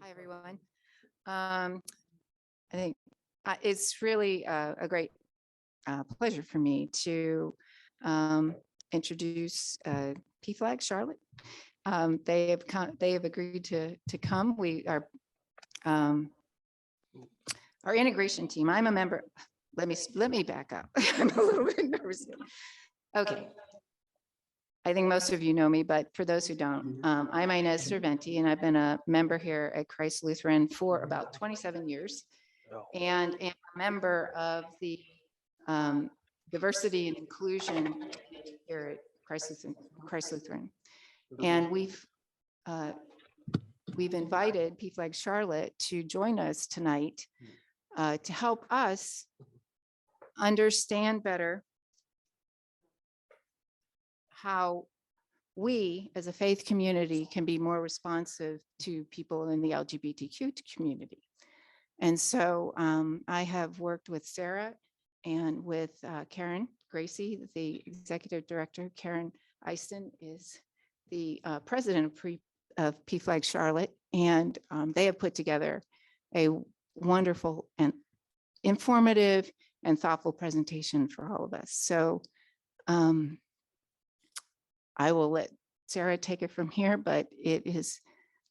Hi, everyone. I think it's really a great pleasure for me to introduce Pflag Charlotte. They have agreed to come. We are our integration team. I'm a member. Let me back up. I'm a little bit nervous. Okay. I think most of you know me, but for those who don't, I'm Inez Cerventi, and I've been a member here at Christ Lutheran for about 27 years, and am a member of the diversity and inclusion here at Christ Lutheran. And we've invited Pflag Charlotte to join us tonight to help us understand better how we as a faith community can be more responsive to people in the LGBTQ community. And so I have worked with Sarah and with Karen Gracie, the executive director. Karen Eiston is the president of Pflag Charlotte, and they have put together a wonderful and informative and thoughtful presentation for all of us. So I will let Sarah take it from here, but it is,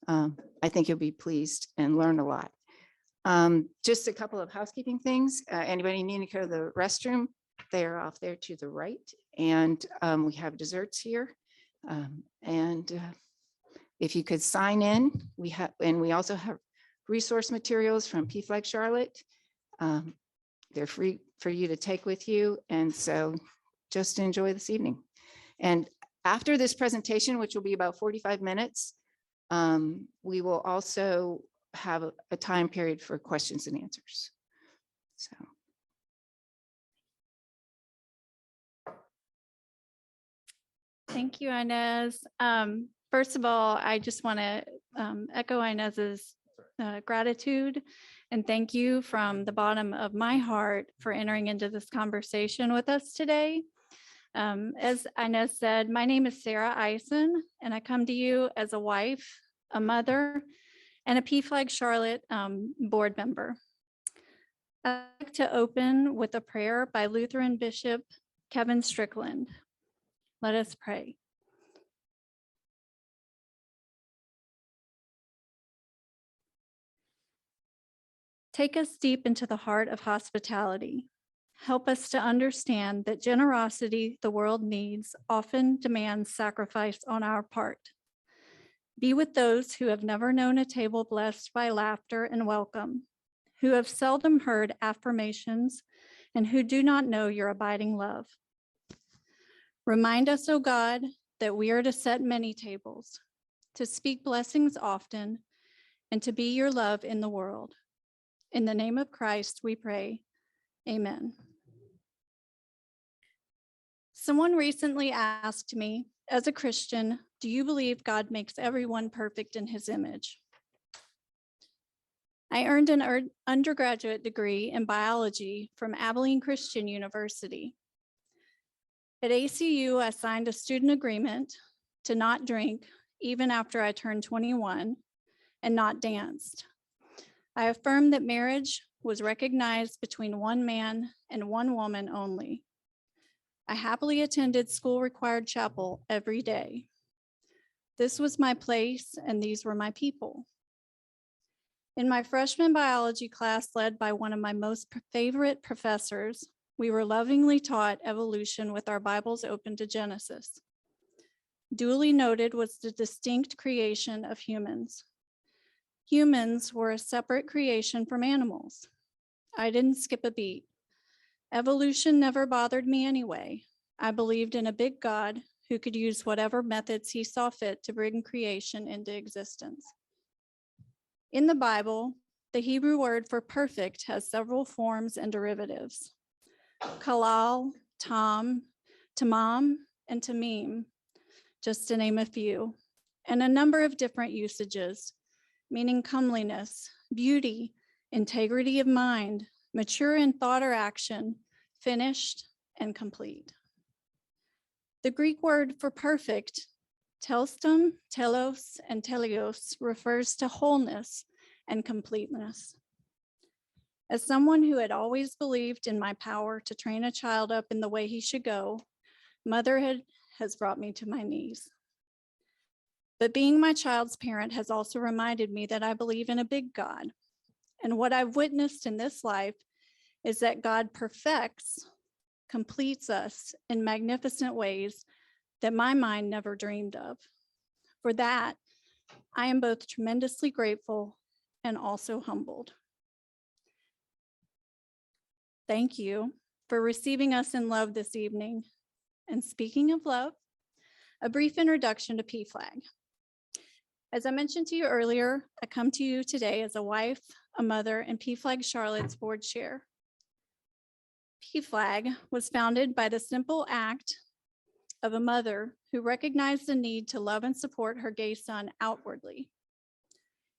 I think you'll be pleased and learn a lot. Just a couple of housekeeping things. Anybody need to go to the restroom? They are off there to the right. And we have desserts here. If you could sign in, we also have resource materials from Pflag Charlotte. They're free for you to take with you. And so just enjoy this evening. And after this presentation, which will be about 45 minutes, we will also have a time period for questions and answers. So. Thank you, Inez. First of all, I just want to echo Inez's gratitude and thank you from the bottom of my heart for entering into this conversation with us today. As Inez said, my name is Sarah Eisen, and I come to you as a wife, a mother, and a Pflag Charlotte board member. I'd like to open with a prayer by Lutheran Bishop Kevin Strickland. Let us pray. Take us deep into the heart of hospitality. Help us to understand that generosity the world needs often demands sacrifice on our part. Be with those who have never known a table blessed by laughter and welcome, who have seldom heard affirmations, and who do not know your abiding love. Remind us, O God, that we are to set many tables, to speak blessings often, and to be your love in the world. In the name of Christ, we pray. Amen. Someone recently asked me, as a Christian, do you believe God makes everyone perfect in his image? I earned an undergraduate degree in biology from Abilene Christian University. At ACU, I signed a student agreement to not drink even after I turned 21 and not danced. I affirmed that marriage was recognized between one man and one woman only. I happily attended school-required chapel every day. This was my place, and these were my people. In my freshman biology class, led by one of my most favorite professors, we were lovingly taught evolution with our Bibles open to Genesis. Duly noted was the distinct creation of humans. Humans were a separate creation from animals. I didn't skip a beat. Evolution never bothered me anyway. I believed in a big God who could use whatever methods he saw fit to bring creation into existence. In the Bible, the Hebrew word for perfect has several forms and derivatives. Kalal, tam, tamam, and tamim, just to name a few, and a number of different usages, meaning comeliness, beauty, integrity of mind, mature in thought or action, finished and complete. The Greek word for perfect, telston, telos, and teleos, refers to wholeness and completeness. As someone who had always believed in my power to train a child up in the way he should go, motherhood has brought me to my knees. But being my child's parent has also reminded me that I believe in a big God. And what I've witnessed in this life is that God perfects, completes us in magnificent ways that my mind never dreamed of. For that, I am both tremendously grateful and also humbled. Thank you for receiving us in love this evening. And speaking of love, a brief introduction to Pflag. As I mentioned to you earlier, I come to you today as a wife, a mother, and Pflag Charlotte's board chair. Pflag was founded by the simple act of a mother who recognized the need to love and support her gay son outwardly.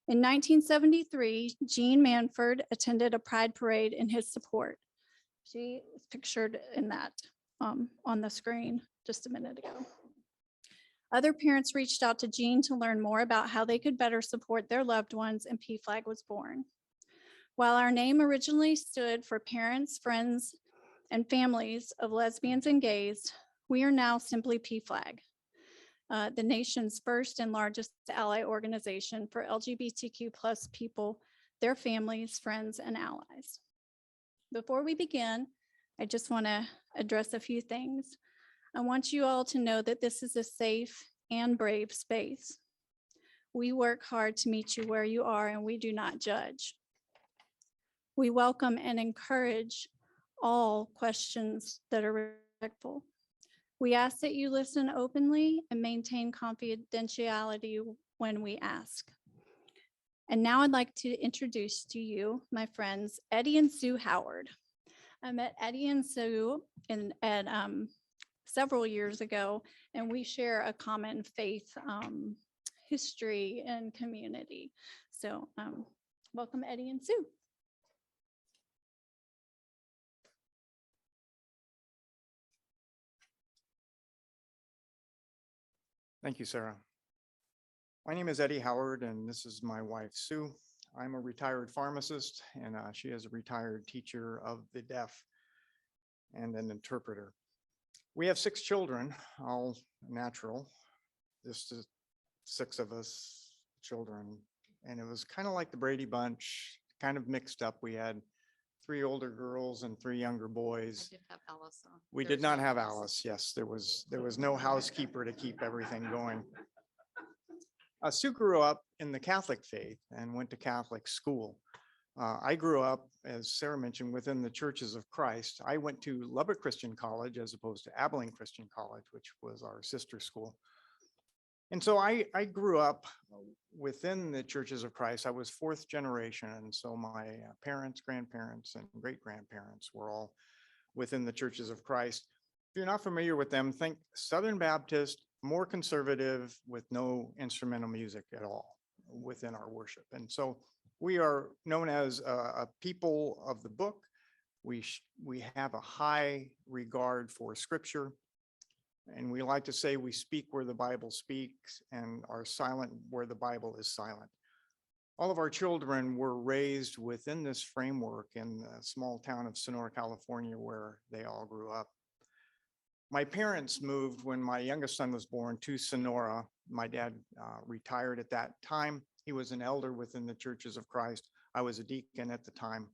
In 1973, Jean Manford attended a pride parade in his support. She was pictured in that on the screen just a minute ago. Other parents reached out to Jean to learn more about how they could better support their loved ones, and Pflag was born. While our name originally stood for parents, friends, and families of lesbians and gays, we are now simply Pflag, the nation's first and largest ally organization for LGBTQ plus people, their families, friends, and allies. Before we begin, I just want to address a few things. I want you all to know that this is a safe and brave space. We work hard to meet you where you are, and we do not judge. We welcome and encourage all questions that are respectful. We ask that you listen openly and maintain confidentiality when we ask. And now I'd like to introduce to you my friends, Eddie and Sue Howard. I met Eddie and Sue several years ago, and we share a common faith history and community. So welcome, Eddie and Sue. Thank you, Sarah. My name is Eddie Howard, and this is my wife, Sue. I'm a retired pharmacist, and she is a retired teacher of the deaf and an interpreter. We have 6 children, all natural. Just 6 of us children, and it was kind of like the Brady Bunch, kind of mixed up. We had 3 older girls and 3 younger boys. I did have Alice on. We did not have Alice. Yes, there was no housekeeper to keep everything going. Sue grew up in the Catholic faith and went to Catholic school. I grew up, as Sarah mentioned, within the Churches of Christ. I went to Lubbock Christian College as opposed to Abilene Christian College, which was our sister school. And so I grew up within the Churches of Christ. I was 4th generation, and so my parents, grandparents, and great-grandparents were all within the Churches of Christ. If you're not familiar with them, think Southern Baptist, more conservative, with no instrumental music at all within our worship. And so we are known as a people of the book. We have a high regard for Scripture. And we like to say we speak where the Bible speaks and are silent where the Bible is silent. All of our children were raised within this framework in the small town of Sonora, California, where they all grew up. My parents moved when my youngest son was born to Sonora. My dad retired at that time. He was an elder within the Churches of Christ. I was a deacon at the time.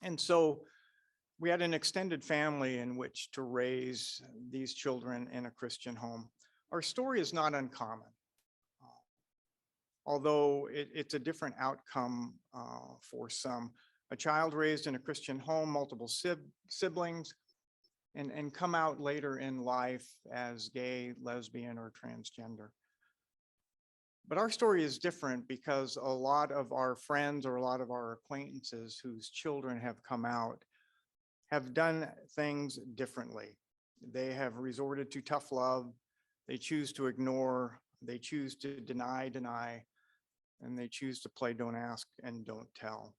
And so we had an extended family in which to raise these children in a Christian home. Our story is not uncommon, although it's a different outcome for some. A child raised in a Christian home, multiple siblings, and come out later in life as gay, lesbian, or transgender. But our story is different because a lot of our friends or a lot of our acquaintances whose children have come out have done things differently. They have resorted to tough love. They choose to ignore. They choose to deny, and they choose to play don't ask and don't tell.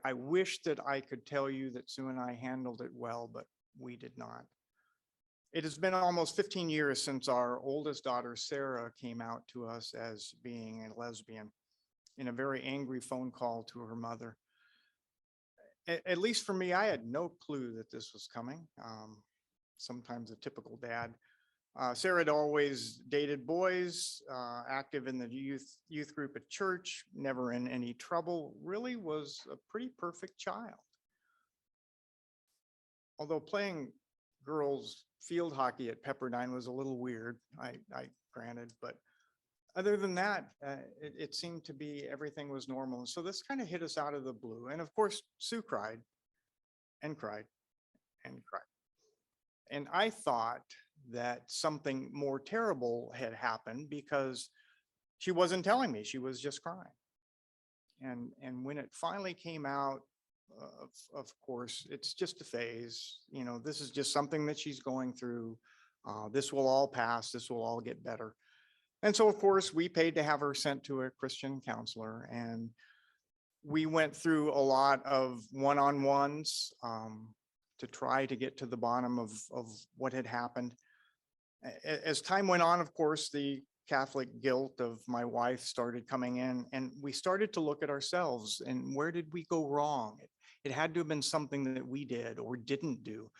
I wish that I could tell you that Sue and I handled it well, but we did not. It has been almost 15 years since our oldest daughter, Sarah, came out to us as being a lesbian. in a very angry phone call to her mother. At least for me, I had no clue that this was coming. Sometimes a typical dad. Sarah had always dated boys, active in the youth group at church, never in any trouble, really was a pretty perfect child. Although playing girls field hockey at Pepperdine was a little weird, I granted, but other than that, it seemed to be everything was normal. And so this kind of hit us out of the blue. And of course, Sue cried and cried and cried. And I thought that something more terrible had happened because she wasn't telling me, she was just crying. And when it finally came out, of course, it's just a phase. You know, this is just something that she's going through. This will all pass. This will all get better. And so, of course, we paid to have her sent to a Christian counselor. And we went through a lot of one-on-ones to try to get to the bottom of what had happened. As time went on, of course, the Catholic guilt of my wife started coming in, and we started to look at ourselves and where did we go wrong? It had to have been something that we did or didn't do.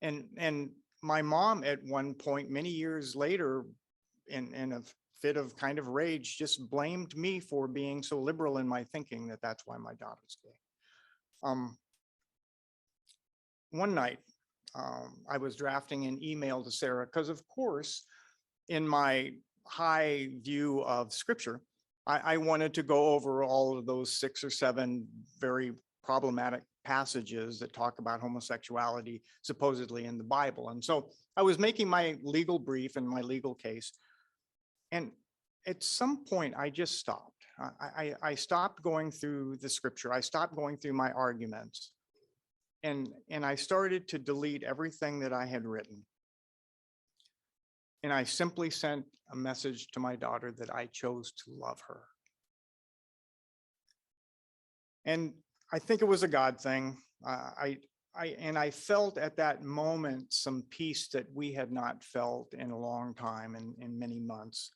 And my mom at one point, many years later, in a fit of kind of rage, just blamed me for being so liberal in my thinking that that's why my daughter's gay. One night, I was drafting an email to Sarah because, of course, in my high view of scripture, I wanted to go over all of those 6 or 7 very problematic passages that talk about homosexuality supposedly in the Bible. And so I was making my legal brief and my legal case. And at some point, I just stopped. I stopped going through the scripture. I stopped going through my arguments. And I started to delete everything that I had written. And I simply sent a message to my daughter that I chose to love her. And I think it was a God thing. I felt at that moment some peace that we had not felt in a long time, in many months.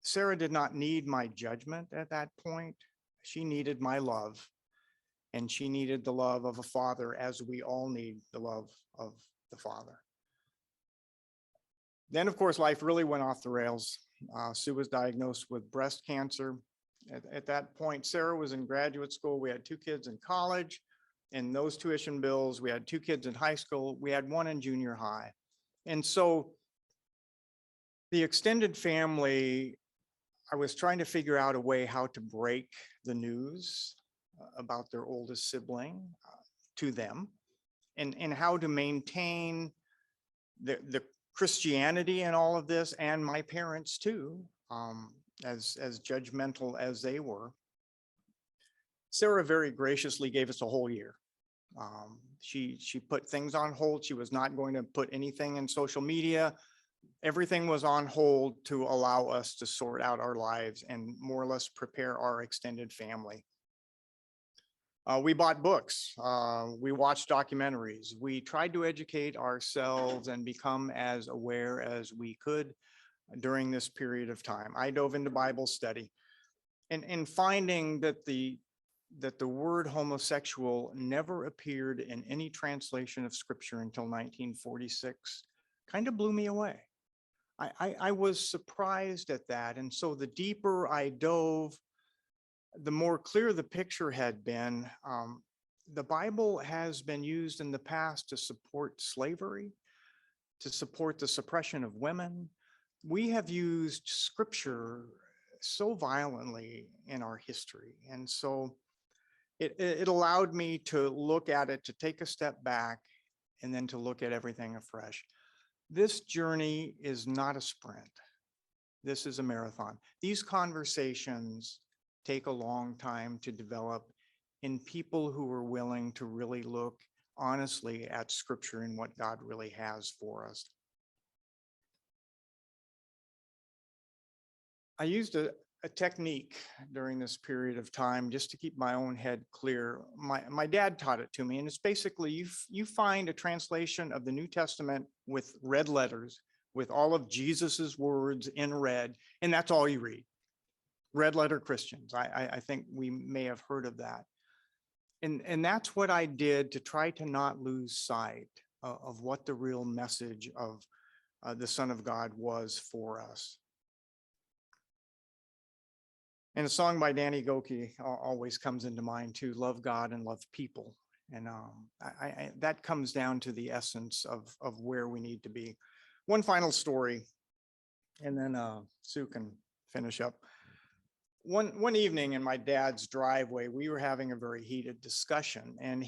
Sarah did not need my judgment at that point. She needed my love. And she needed the love of a father, as we all need the love of the Father. Then, of course, life really went off the rails. Sue was diagnosed with breast cancer. At that point, Sarah was in graduate school. We had 2 kids in college. And those tuition bills, we had 2 kids in high school. We had 1 in junior high. And so the extended family, I was trying to figure out a way how to break the news about their oldest sibling to them, and how to maintain the Christianity in all of this, and my parents too, as judgmental as they were. Sarah very graciously gave us a whole year. She put things on hold. She was not going to put anything in social media. Everything was on hold to allow us to sort out our lives and more or less prepare our extended family. We bought books, we watched documentaries, we tried to educate ourselves and become as aware as we could during this period of time. I dove into Bible study and finding that the word homosexual never appeared in any translation of scripture until 1946 kind of blew me away. I was surprised at that. And so the deeper I dove, the more clear the picture had been. The Bible has been used in the past to support slavery, to support the suppression of women. We have used scripture so violently in our history. And so it allowed me to look at it, to take a step back, and then to look at everything afresh. This journey is not a sprint. This is a marathon. These conversations take a long time to develop in people who are willing to really look honestly at scripture and what God really has for us. I used a technique during this period of time just to keep my own head clear. My dad taught it to me, and it's basically you find a translation of the New Testament with red letters, with all of Jesus's words in red, and that's all you read. red letter Christians. I think we may have heard of that. And that's what I did to try to not lose sight of what the real message of the Son of God was for us. And a song by Danny Goki always comes into mind too, love God and love people. And that comes down to the essence of where we need to be. One final story, and then Sue can finish up. One evening in my dad's driveway, we were having a very heated discussion, and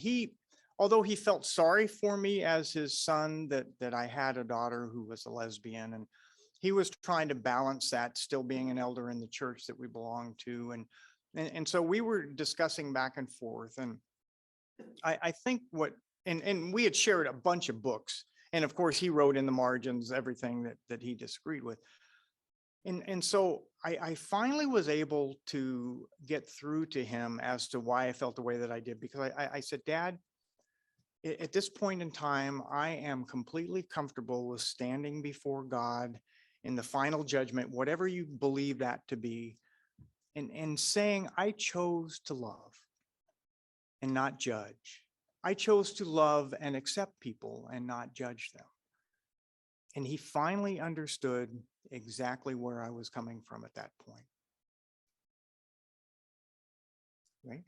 although he felt sorry for me as his son, that I had a daughter who was a lesbian, and he was trying to balance that, still being an elder in the church that we belong to. And so we were discussing back and forth. And I think and we had shared a bunch of books. And of course, he wrote in the margins everything that he disagreed with. And so I finally was able to get through to him as to why I felt the way that I did, because I said, Dad, at this point in time, I am completely comfortable with standing before God in the final judgment, whatever you believe that to be, and saying, I chose to love and not judge. I chose to love and accept people and not judge them. And he finally understood exactly where I was coming from at that point. Right?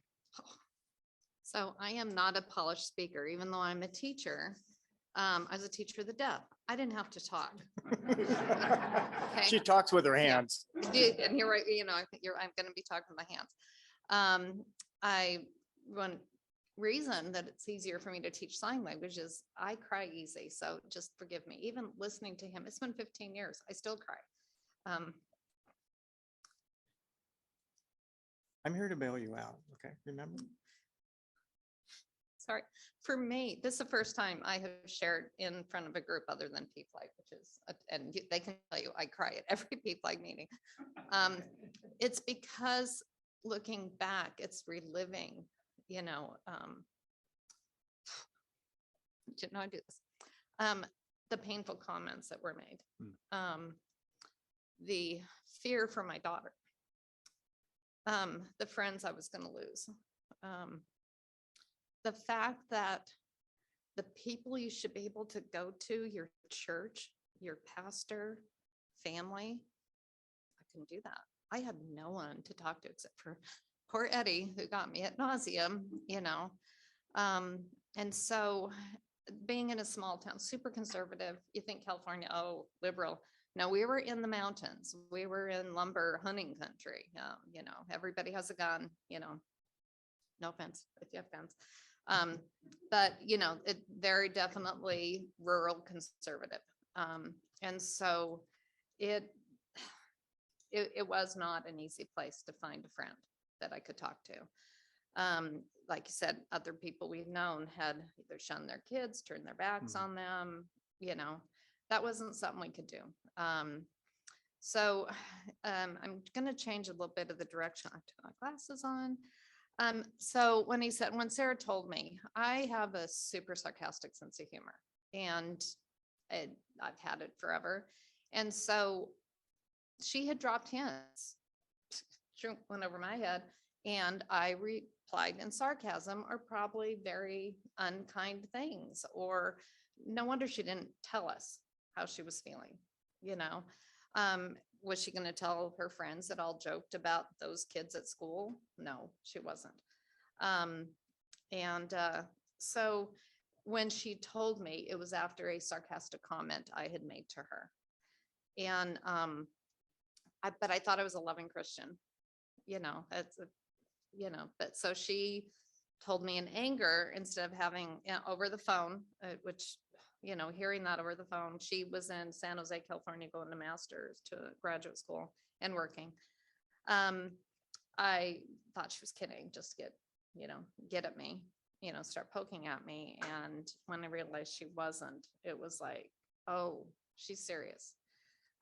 So I am not a polished speaker, even though I'm a teacher. I was a teacher of the deaf. I didn't have to talk. She talks with her hands. And you're right, I'm going to be talking with my hands. One reason that it's easier for me to teach sign language is I cry easy. So just forgive me. Even listening to him, it's been 15 years. I still cry. I'm here to bail you out. Okay, remember? Sorry. For me, this is the first time I have shared in front of a group other than Pflag, which is, they can tell you I cry at every Pflag meeting. It's because looking back, it's reliving, didn't know I do this. The painful comments that were made, the fear for my daughter, the friends I was going to lose. The fact that the people you should be able to go to, your church, your pastor, family, I couldn't do that. I had no one to talk to except for poor Eddie, who got me at nauseum, and so being in a small town, super conservative, you think California, oh, liberal. No, we were in the mountains. We were in lumber hunting country. Everybody has a gun, no offense if you have guns. But it very definitely rural conservative. And so it was not an easy place to find a friend that I could talk to. Like you said, other people we've known had either shunned their kids, turned their backs on them, that wasn't something we could do. So I'm going to change a little bit of the direction. I took my glasses on. So when Sarah told me, I have a super sarcastic sense of humor, and I've had it forever. And so she had dropped hints, went over my head, and I replied in sarcasm, or probably very unkind things, or no wonder she didn't tell us how she was feeling, Was she going to tell her friends that all joked about those kids at school? No, she wasn't. So when she told me, it was after a sarcastic comment I had made to her. And, but I thought I was a loving Christian, but so she told me in anger, instead of having over the phone, which, hearing that over the phone, she was in San Jose, California, going to master's to graduate school and working. I thought she was kidding, just get at me, start poking at me. And when I realized she wasn't, it was like, oh, she's serious.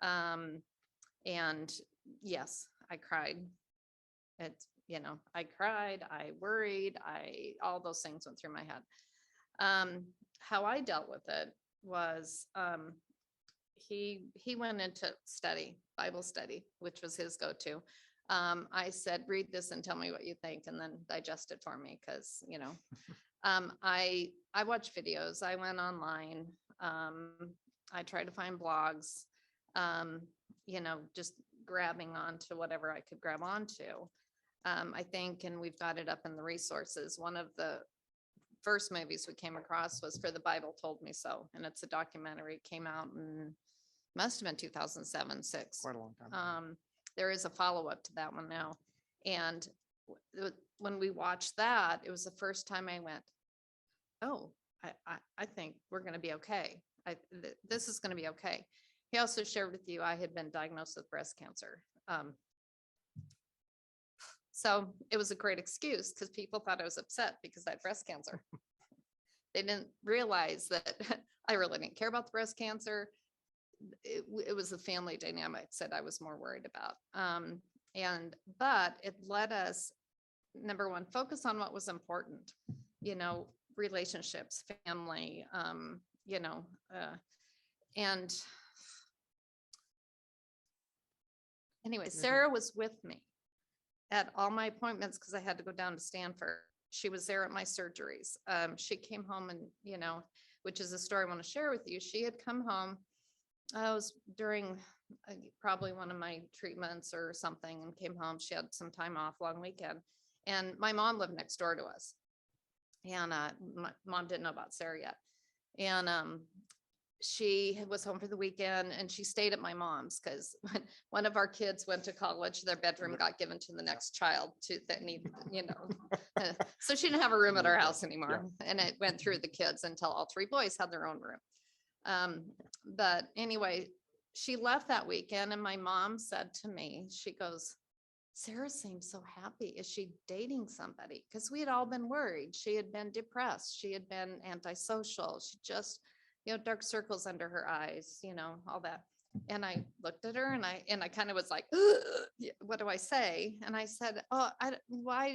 And yes, I cried. I cried, I worried, all those things went through my head. How I dealt with it was, he went into Bible study, which was his go-to. I said, read this and tell me what you think, and then digest it for me. Cause I watch videos. I went online. I tried to find blogs, just grabbing onto whatever I could grab onto. I think, and we've got it up in the resources. One of the first movies we came across was For the Bible Told Me So. And it's a documentary. It came out in, must have been 2007, 6. Quite a long time. There is a follow-up to that one now. And when we watched that, it was the first time I went, oh, I think we're going to be okay. This is going to be okay. He also shared with you, I had been diagnosed with breast cancer. So it was a great excuse because people thought I was upset because I had breast cancer. They didn't realize that I really didn't care about the breast cancer. It was the family dynamics that I was more worried about. But it let us, number one, focus on what was important, relationships, family, and anyway, Sarah was with me at all my appointments because I had to go down to Stanford. She was there at my surgeries. She came home and, which is a story I want to share with you. She had come home. I was during probably one of my treatments or something and came home. She had some time off, long weekend. And my mom lived next door to us. And my mom didn't know about Sarah yet. And she was home for the weekend and she stayed at my mom's because when one of our kids went to college, their bedroom got given to the next child that needed, so she didn't have a room at our house anymore. Yeah. And it went through the kids until all 3 boys had their own room. But anyway, she left that weekend and my mom said to me, she goes, Sarah seems so happy. Is she dating somebody? Because we had all been worried. She had been depressed. She had been antisocial. She just, dark circles under her eyes, all that. And I looked at her and I kind of was like, what do I say? And I said, oh,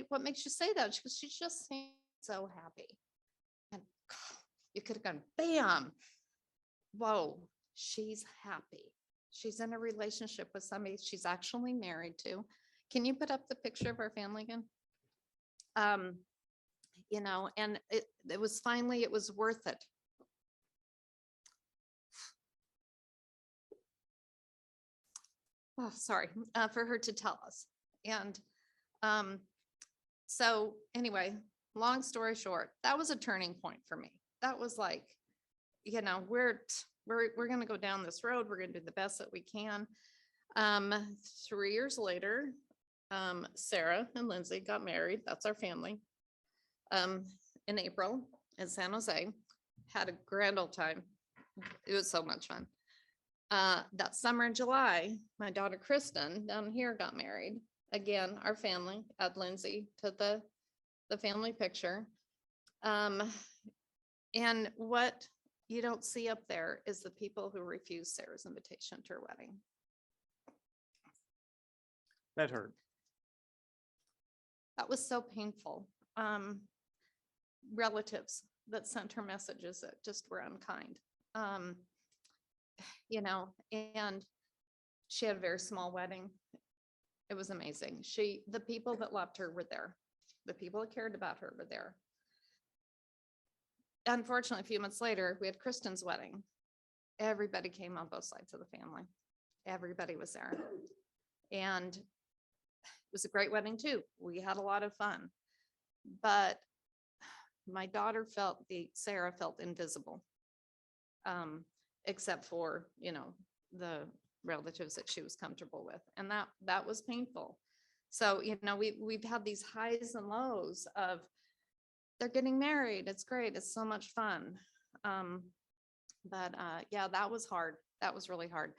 what makes you say that? She goes, she just seems so happy. And you could have gone, bam. Whoa, she's happy. She's in a relationship with somebody she's actually married to. Can you put up the picture of our family again? And it was finally, it was worth it. Oh, sorry, for her to tell us. And so anyway, long story short, that was a turning point for me. That was like, we're going to go down this road. We're going to do the best that we can. 3 years later, Sarah and Lindsay got married. That's our family. In April in San Jose, had a grand old time. It was so much fun. That summer in July, my daughter Kristen down here got married. Again, our family, add Lindsay to the family picture. And what you don't see up there is the people who refused Sarah's invitation to her wedding. That hurt. That was so painful. Relatives that sent her messages that just were unkind. And she had a very small wedding. It was amazing. The people that loved her were there. The people that cared about her were there. Unfortunately, a few months later, we had Kristen's wedding. Everybody came on both sides of the family. Everybody was there. And it was a great wedding too. We had a lot of fun. But my daughter Sarah felt invisible. Except for, the relatives that she was comfortable with. And that was painful. So, we've had these highs and lows of they're getting married. It's great. It's so much fun. But that was hard. That was really hard.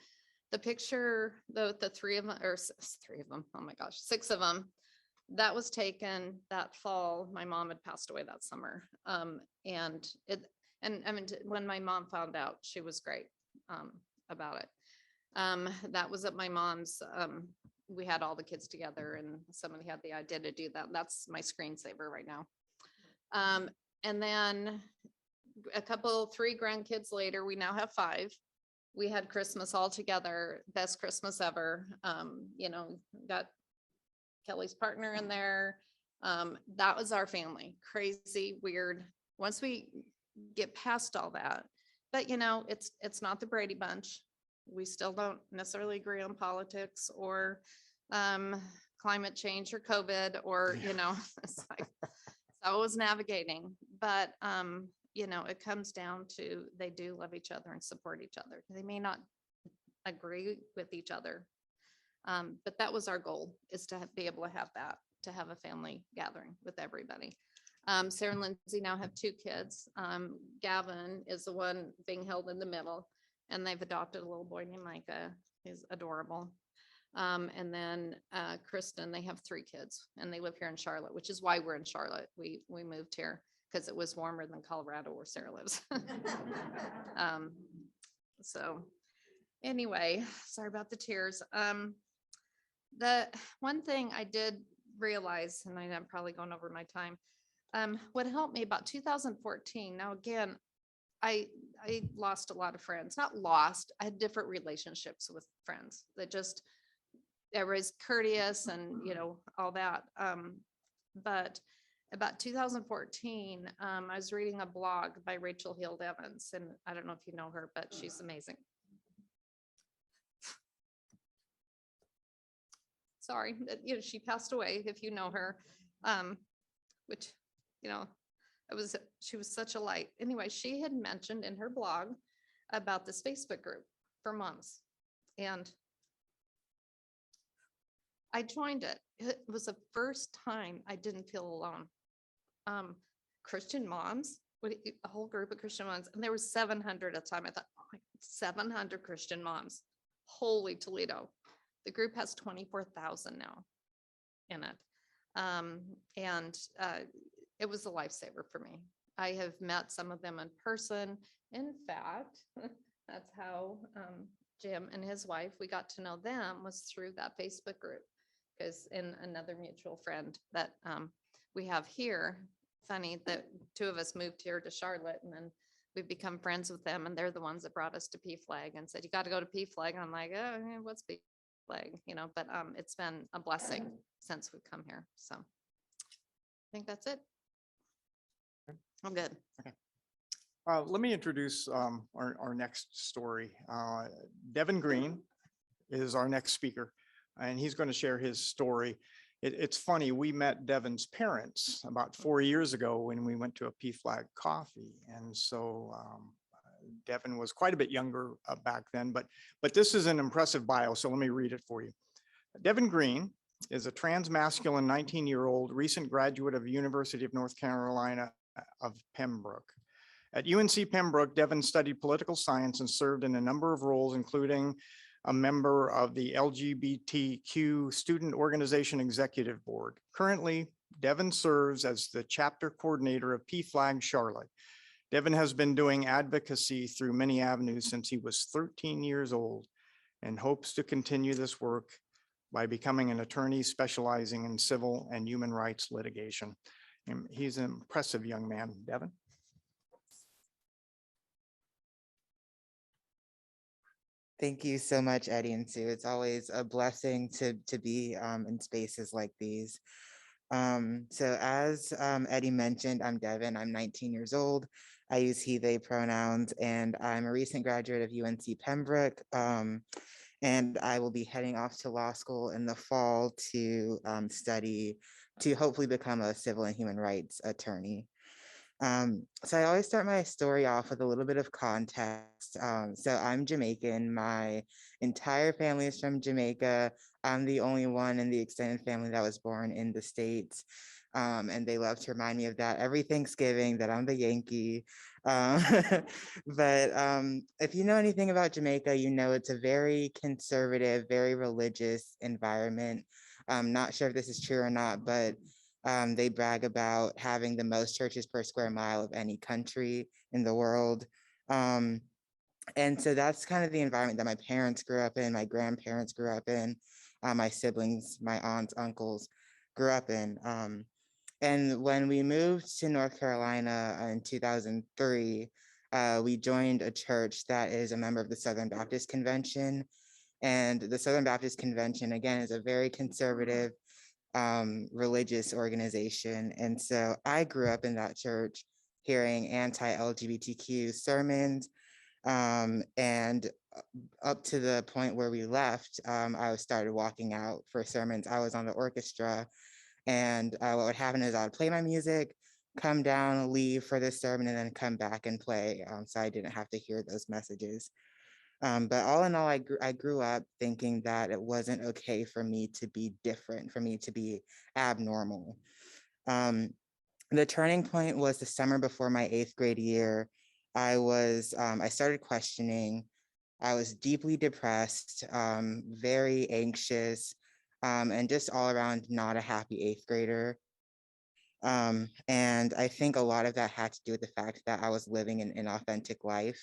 The picture, the 3 of them, or 3 of them, oh my gosh, 6 of them, that was taken that fall. My mom had passed away that summer. And I mean, when my mom found out, she was great about it. That was at my mom's. We had all the kids together and somebody had the idea to do that. That's my screensaver right now. And then 3 grandkids later, we now have 5. We had Christmas all together, best Christmas ever. Got Kelly's partner in there. That was our family. Crazy, weird. Once we get past all that, but you know, it's not the Brady Bunch. We still don't necessarily agree on politics or climate change or COVID or, you know, it's like, so I was navigating, but you know, it comes down to they do love each other and support each other. They may not agree with each other, but that was our goal, is to be able to have that, to have a family gathering with everybody. Sarah and Lindsay now have 2 kids. Gavin is the one being held in the middle, and they've adopted a little boy named Micah. He's adorable. And then Kristen, they have 3 kids, and they live here in Charlotte, which is why we're in Charlotte. We moved here because it was warmer than Colorado, where Sarah lives. So anyway, sorry about the tears. The one thing I did realize, and I'm probably going over my time, what helped me about 2014. Now, again, I lost a lot of friends, not lost, I had different relationships with friends that just, everybody's courteous and, you know, all that. But about 2014, I was reading a blog by Rachel Hield Evans, and I don't know if you know her, but she's amazing. Sorry, you know, she passed away, if you know her, which, you know, she was such a light. Anyway, she had mentioned in her blog about this Facebook group for moms, and I joined it. It was the first time I didn't feel alone. Christian moms, a whole group of Christian moms, and there were 700 at the time. I thought, oh my, 700 Christian moms. Holy Toledo. The group has 24,000 now in it. And it was a lifesaver for me. I have met some of them in person. In fact, that's how Jim and his wife, we got to know them, was through that Facebook group. Because in another mutual friend that we have here, funny that 2 of us moved here to Charlotte, and then we've become friends with them, and they're the ones that brought us to Pflag and said, you got to go to Pflag. And I'm like, oh, what's Pflag? You know, but it's been a blessing since we've come here. So I think that's it. I'm good. Okay. Let me introduce our next story. Devin Green is our next speaker, and he's going to share his story. It's funny, we met Devin's parents about 4 years ago when we went to a Pflag coffee. And so Devin was quite a bit younger back then, but this is an impressive bio, so let me read it for you. Devin Green is a transmasculine 19-year-old recent graduate of University of North Carolina of Pembroke. At UNC Pembroke, Devin studied political science and served in a number of roles, including a member of the LGBTQ Student Organization Executive Board. Currently, Devin serves as the chapter coordinator of Pflag Charlotte. Devin has been doing advocacy through many avenues since he was 13 years old and hopes to continue this work by becoming an attorney specializing in civil and human rights litigation. And he's an impressive young man. Devin? Thank you so much, Eddie and Sue. It's always a blessing to be in spaces like these. So as Eddie mentioned, I'm Devin. I'm 19 years old. I use he, they pronouns, and I'm a recent graduate of UNC Pembroke. And I will be heading off to law school in the fall to study to hopefully become a civil and human rights attorney. So I always start my story off with a little bit of context. So I'm Jamaican. My entire family is from Jamaica. I'm the only one in the extended family that was born in the States. And they love to remind me of that every Thanksgiving, that I'm the Yankee. But if you know anything about Jamaica, you know it's a very conservative, very religious environment. I'm not sure if this is true or not, but they brag about having the most churches per square mile of any country in the world. And so that's kind of the environment that my parents grew up in, my grandparents grew up in, my siblings, my aunts, uncles grew up in. And when we moved to North Carolina in 2003, we joined a church that is a member of the Southern Baptist Convention. And the Southern Baptist Convention, again, is a very conservative, religious organization. And so I grew up in that church hearing anti-LGBTQ sermons, and up to the point where we left, I started walking out for sermons. I was on the orchestra, and what would happen is I would play my music, come down, leave for the sermon, and then come back and play. So I didn't have to hear those messages. But all in all, I grew up thinking that it wasn't okay for me to be different, for me to be abnormal. The turning point was the summer before my 8th grade year. I started questioning. I was deeply depressed, very anxious, and just all around not a happy 8th grader. And I think a lot of that had to do with the fact that I was living an inauthentic life.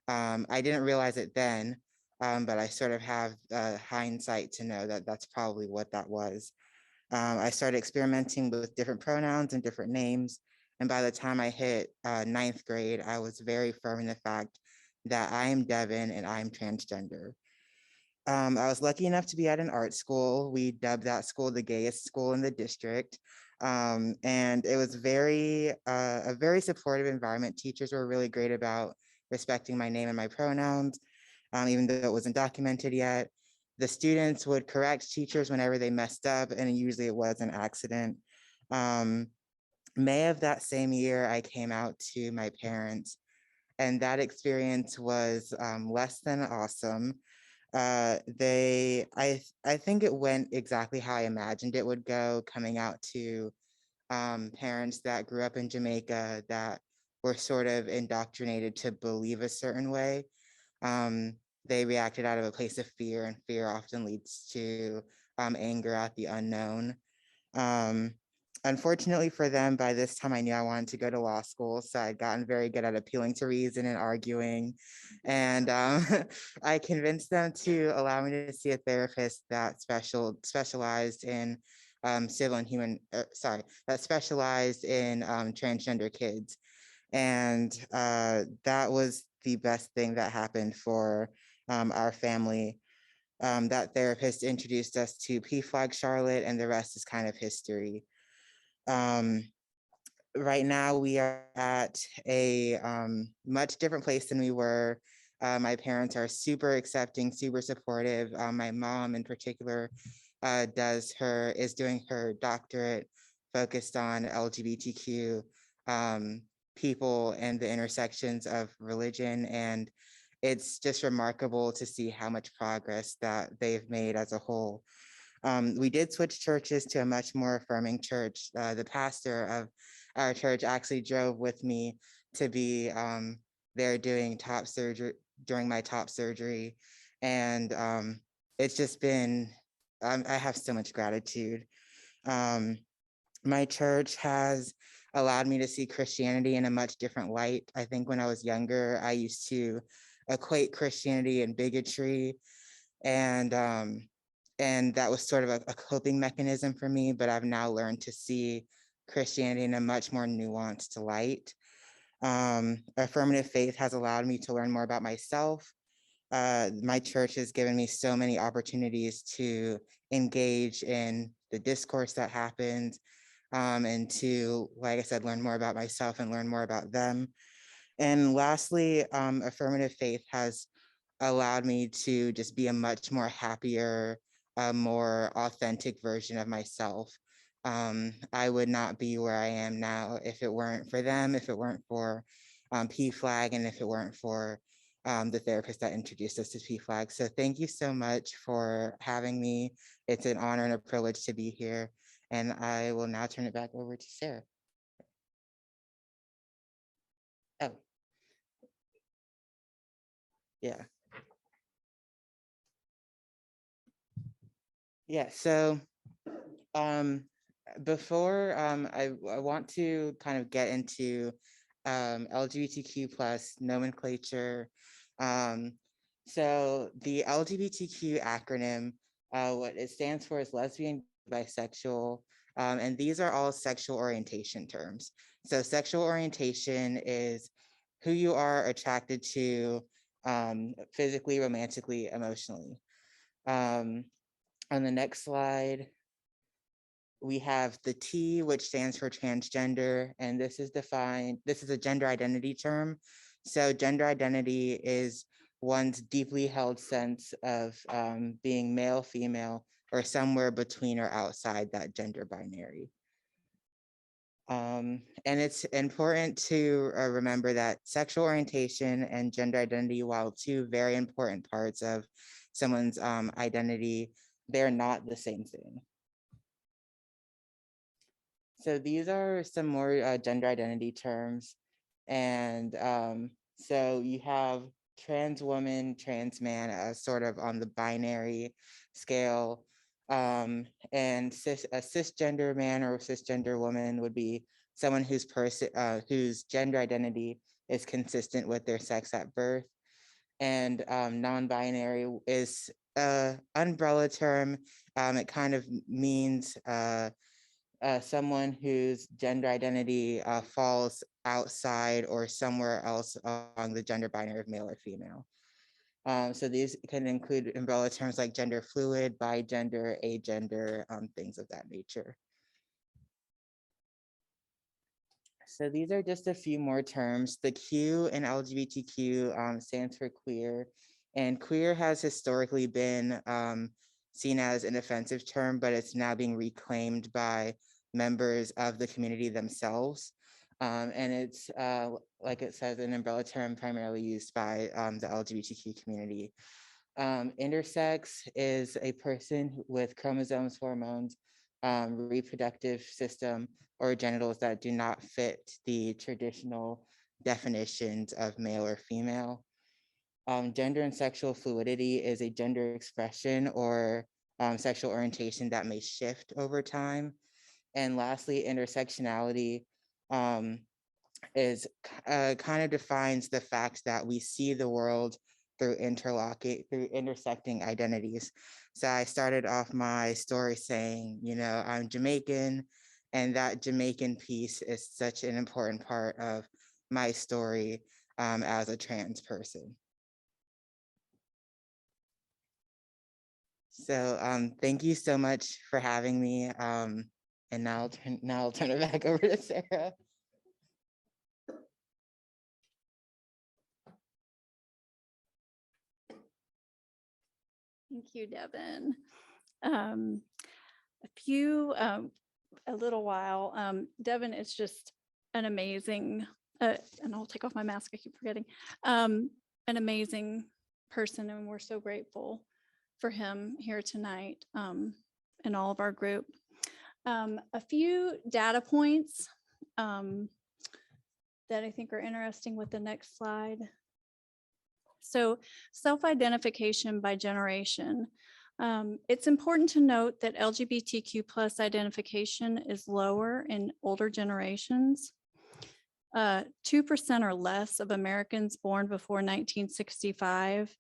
I didn't realize it then, but I sort of have hindsight to know that that's probably what that was. I started experimenting with different pronouns and different names. And by the time I hit 9th grade, I was very firm in the fact that I am Devin and I'm transgender. I was lucky enough to be at an art school. We dubbed that school the gayest school in the district. And it was a very supportive environment. Teachers were really great about respecting my name and my pronouns, even though it wasn't documented yet. The students would correct teachers whenever they messed up, and usually it was an accident. May of that same year, I came out to my parents, and that experience was less than awesome. I think it went exactly how I imagined it would go, coming out to parents that grew up in Jamaica that were sort of indoctrinated to believe a certain way. They reacted out of a place of fear, and fear often leads to anger at the unknown. Um, Unfortunately for them, by this time I knew I wanted to go to law school, so I'd gotten very good at appealing to reason and arguing. And I convinced them to allow me to see a therapist that specialized in civil and human, that specialized in transgender kids. And that was the best thing that happened for our family. That therapist introduced us to Pflag Charlotte, and the rest is kind of history. Um, right now, we are at a much different place than we were. My parents are super accepting, super supportive. My mom, in particular, is doing her doctorate focused on LGBTQ people and the intersections of religion, and it's just remarkable to see how much progress that they've made as a whole. We did switch churches to a much more affirming church. The pastor of our church actually drove with me to be there doing top surgery during my top surgery. And it's just been, I have so much gratitude. My church has allowed me to see Christianity in a much different light. I think when I was younger, I used to equate Christianity and bigotry, and that was sort of a coping mechanism for me, but I've now learned to see Christianity in a much more nuanced light. Affirmative faith has allowed me to learn more about myself. My church has given me so many opportunities to engage in the discourse that happens, and to, like I said, learn more about myself and learn more about them. And lastly, affirmative faith has allowed me to just be a much more happier, more authentic version of myself. I would not be where I am now if it weren't for them, if it weren't for Pflag, and if it weren't for the therapist that introduced us to Pflag. So thank you so much for having me. It's an honor and a privilege to be here. And I will now turn it back over to Sarah. Oh, yeah. Yeah, so before I want to kind of get into LGBTQ plus nomenclature. So the LGBTQ acronym, what it stands for is lesbian, bisexual, and these are all sexual orientation terms. So sexual orientation is who you are attracted to physically, romantically, emotionally. On the next slide, We have the T, which stands for transgender, and this is a gender identity term. So gender identity is one's deeply held sense of being male, female, or somewhere between or outside that gender binary. And it's important to remember that sexual orientation and gender identity, while two very important parts of someone's identity, they're not the same thing. So these are some more gender identity terms. And so you have trans woman, trans man as sort of on the binary scale. And a cisgender man or cisgender woman would be someone whose gender identity is consistent with their sex at birth. And non-binary is an umbrella term. It kind of means someone whose gender identity falls outside or somewhere else along the gender binary of male or female. So these can include umbrella terms like gender fluid, bigender, agender, things of that nature. So these are just a few more terms. The Q in LGBTQ stands for queer, and queer has historically been seen as an offensive term, but it's now being reclaimed by members of the community themselves. And it's, like it says, an umbrella term primarily used by the LGBTQ community. Intersex is a person with chromosomes, hormones, reproductive system, or genitals that do not fit the traditional definitions of male or female. Gender and sexual fluidity is a gender expression or sexual orientation that may shift over time. And lastly, intersectionality is kind of defines the fact that we see the world through intersecting identities. So I started off my story saying, you know, I'm Jamaican, and that Jamaican piece is such an important part of my story as a trans person. So thank you so much for having me. And now I'll turn it back over to Sarah. Thank you, Devin. A little while, Devin is just an amazing, and I'll take off my mask, I keep forgetting, an amazing person, and we're so grateful for him here tonight and all of our group. A few data points that I think are interesting with the next slide. So self-identification by generation. It's important to note that LGBTQ plus identification is lower in older generations. 2% or less of Americans born before 1965.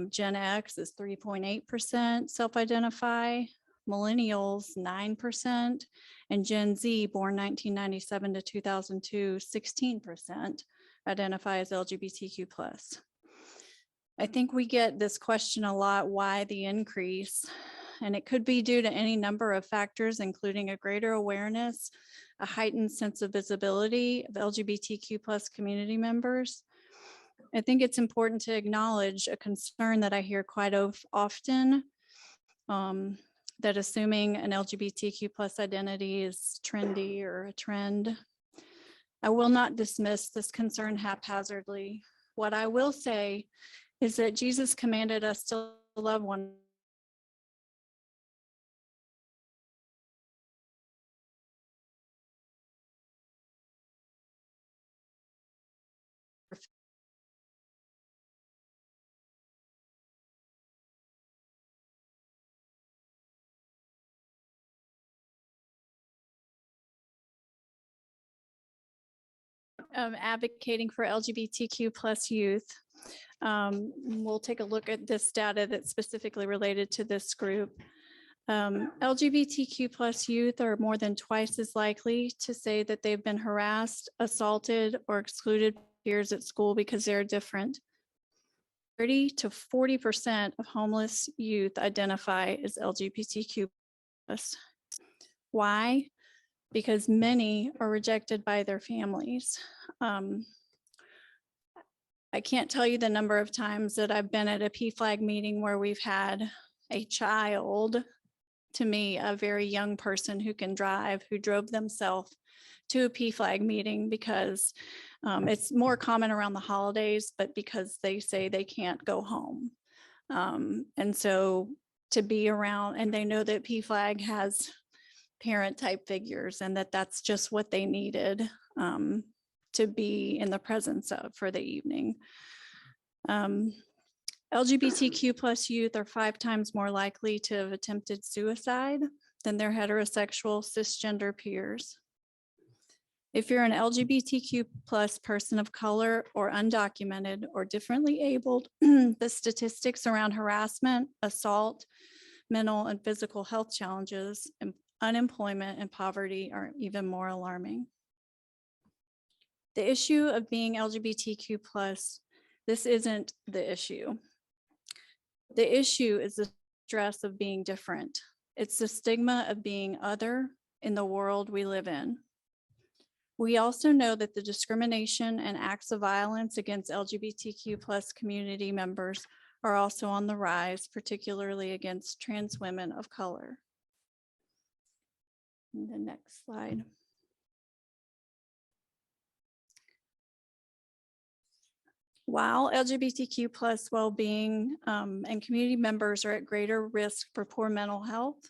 Gen X is 3.8% self-identify, millennials 9%, and Gen Z born 1997 to 2002, 16% identify as LGBTQ plus. I think we get this question a lot, why the increase? And it could be due to any number of factors, including a greater awareness, a heightened sense of visibility of LGBTQ plus community members. I think it's important to acknowledge a concern that I hear quite often, that assuming an LGBTQ plus identity is trendy or a trend. I will not dismiss this concern haphazardly. What I will say is that Jesus commanded us to love one advocating for LGBTQ plus youth. We'll take a look at this data that's specifically related to this group. LGBTQ plus youth are more than twice as likely to say that they've been harassed, assaulted, or excluded peers at school because they're different. 30 to 40% of homeless youth identify as LGBTQ plus. Why? Because many are rejected by their families. I can't tell you the number of times that I've been at a Pflag meeting where we've had a child, to me, a very young person who can drive, who drove themselves to a Pflag meeting because it's more common around the holidays, but because they say they can't go home. And so to be around, and they know that Pflag has parent type figures and that that's just what they needed to be in the presence of for the evening. LGBTQ plus youth are 5 times more likely to have attempted suicide than their heterosexual cisgender peers. If you're an LGBTQ plus person of color or undocumented or differently abled, the statistics around harassment, assault, mental and physical health challenges, and unemployment and poverty are even more alarming. The issue of being LGBTQ plus, this isn't the issue. The issue is the stress of being different. It's the stigma of being other in the world we live in. We also know that the discrimination and acts of violence against LGBTQ plus community members are also on the rise, particularly against trans women of color. And the next slide. While LGBTQ plus well-being and community members are at greater risk for poor mental health,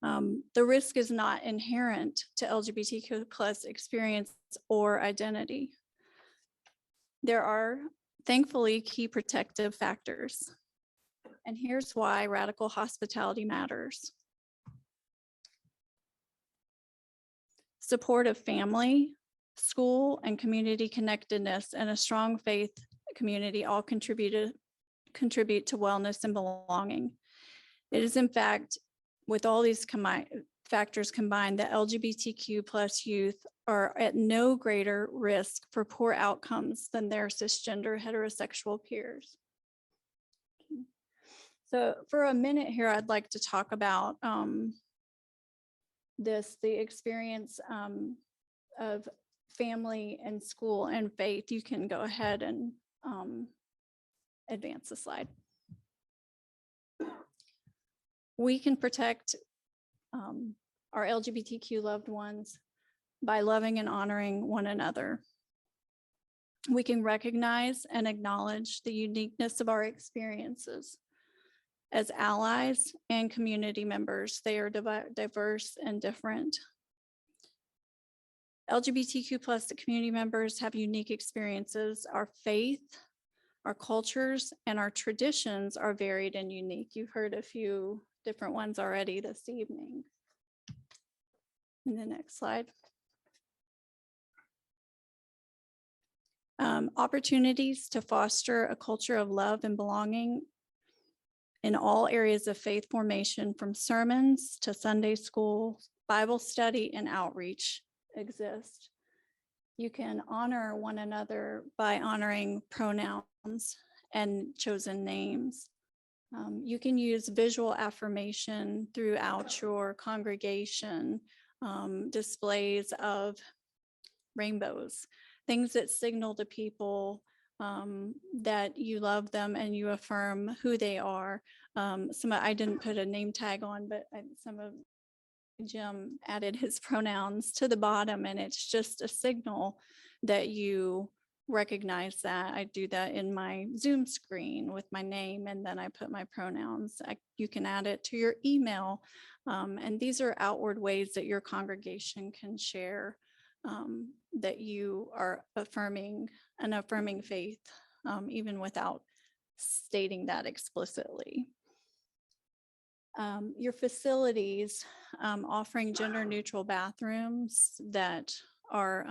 the risk is not inherent to LGBTQ plus experience or identity. There are thankfully key protective factors. And here's why radical hospitality matters. Support of family, school, and community connectedness and a strong faith community all contribute to wellness and belonging. It is in fact, with all these factors combined, that LGBTQ plus youth are at no greater risk for poor outcomes than their cisgender heterosexual peers. So for a minute here, I'd like to talk about the experience of family and school and faith. You can go ahead and advance the slide. We can protect our LGBTQ loved ones by loving and honoring one another. We can recognize and acknowledge the uniqueness of our experiences. As allies and community members, they are diverse and different. LGBTQ plus community members have unique experiences. Our faith, our cultures, and our traditions are varied and unique. You've heard a few different ones already this evening. In the next slide. Opportunities to foster a culture of love and belonging in all areas of faith formation, from sermons to Sunday school, Bible study, and outreach exist. You can honor one another by honoring pronouns and chosen names. You can use visual affirmation throughout your congregation, displays of rainbows, things that signal to people that you love them and you affirm who they are. I didn't put a name tag on, but some of Jim added his pronouns to the bottom, and it's just a signal that you recognize that. I do that in my Zoom screen with my name, and then I put my pronouns. You can add it to your email. And these are outward ways that your congregation can share that you are affirming faith, even without stating that explicitly. Your facilities offering gender neutral bathrooms that are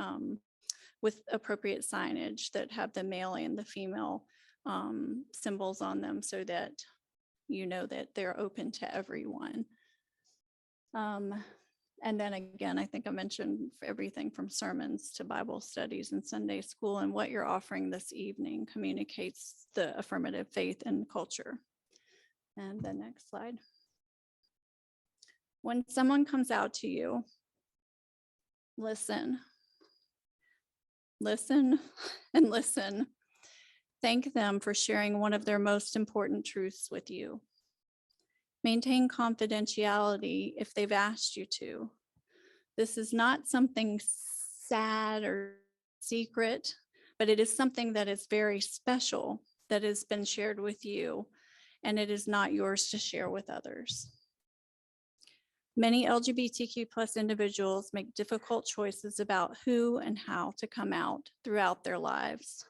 with appropriate signage that have the male and the female symbols on them so that you know that they're open to everyone. And then again, I think I mentioned everything from sermons to Bible studies and Sunday school, and what you're offering this evening communicates the affirmative faith and culture. And the next slide. When someone comes out to you, listen. Listen and listen. Thank them for sharing one of their most important truths with you. Maintain confidentiality if they've asked you to. This is not something sad or secret, but it is something that is very special that has been shared with you, and it is not yours to share with others. Many LGBTQ plus individuals make difficult choices about who and how to come out throughout their lives.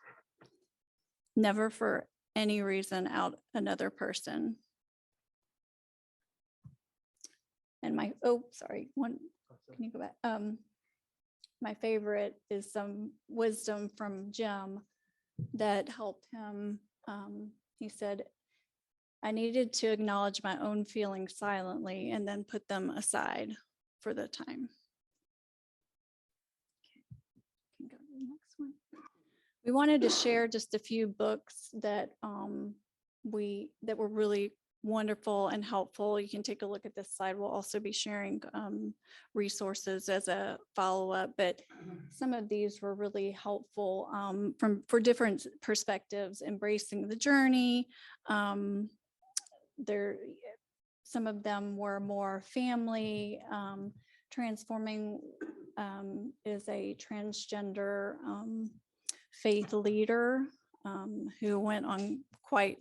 Never for any reason out another person. And my, can you go back? My favorite is some wisdom from Jim that helped him. He said, I needed to acknowledge my own feelings silently and then put them aside for the time. Can go to the next one. We wanted to share just a few books that were really wonderful and helpful. You can take a look at this slide. We'll also be sharing resources as a follow-up, but some of these were really helpful for different perspectives. Embracing the Journey. Some of them were more family. Transforming is a transgender faith leader who went on quite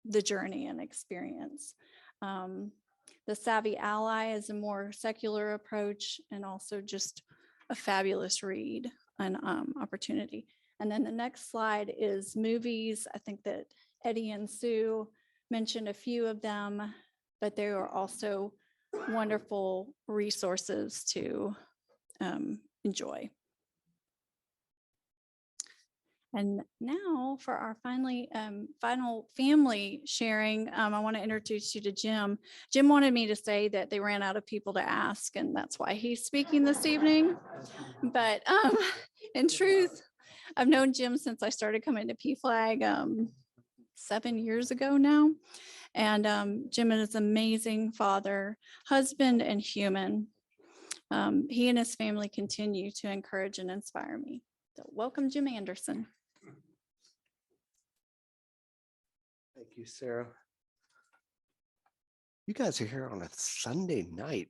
the journey and experience. The Savvy Ally is a more secular approach and also just a fabulous read and opportunity. And then the next slide is movies. I think that Eddie and Sue mentioned a few of them, but they are also wonderful resources to enjoy. And now for our final family sharing, I want to introduce you to Jim. Jim wanted me to say that they ran out of people to ask, and that's why he's speaking this evening. But in truth, I've known Jim since I started coming to Pflag 7 years ago now. And Jim is an amazing father, husband, and human. He and his family continue to encourage and inspire me. So welcome, Jim Anderson. Thank you, Sarah. You guys are here on a Sunday night.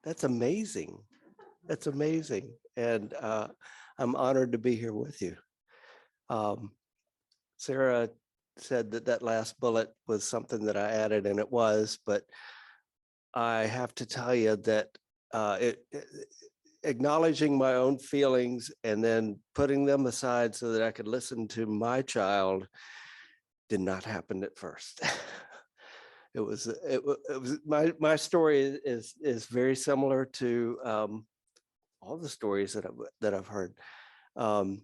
That's amazing. That's amazing. And I'm honored to be here with you. Sarah said that last bullet was something that I added, and it was, but I have to tell you that acknowledging my own feelings and then putting them aside so that I could listen to my child did not happen at first. It was my story is very similar to all the stories that I've heard. You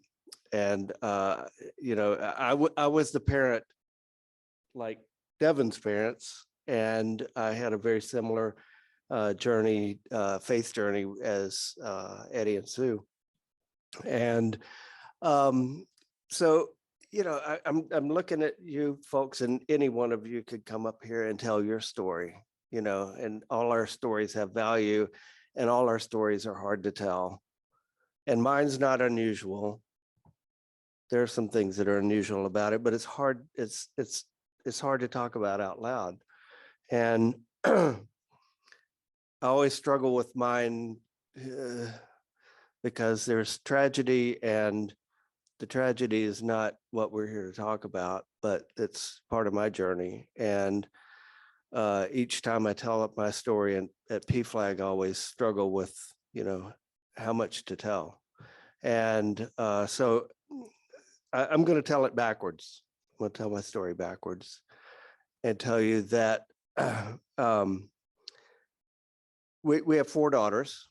know, I was the parent like Devin's parents, and I had a very similar journey, faith journey as Eddie and Sue. And so, you know, I'm looking at you folks, and any one of you could come up here and tell your story, you know, and all our stories have value, and all our stories are hard to tell. And mine's not unusual. There are some things that are unusual about it, but it's hard. It's hard to talk about out loud. And I always struggle with mine because there's tragedy, and the tragedy is not what we're here to talk about, but it's part of my journey. And each time I tell up my story at Pflag, I always struggle with, you know, how much to tell. And so I'm going to tell it backwards. I'm going to tell my story backwards and tell you that we have 4 daughters,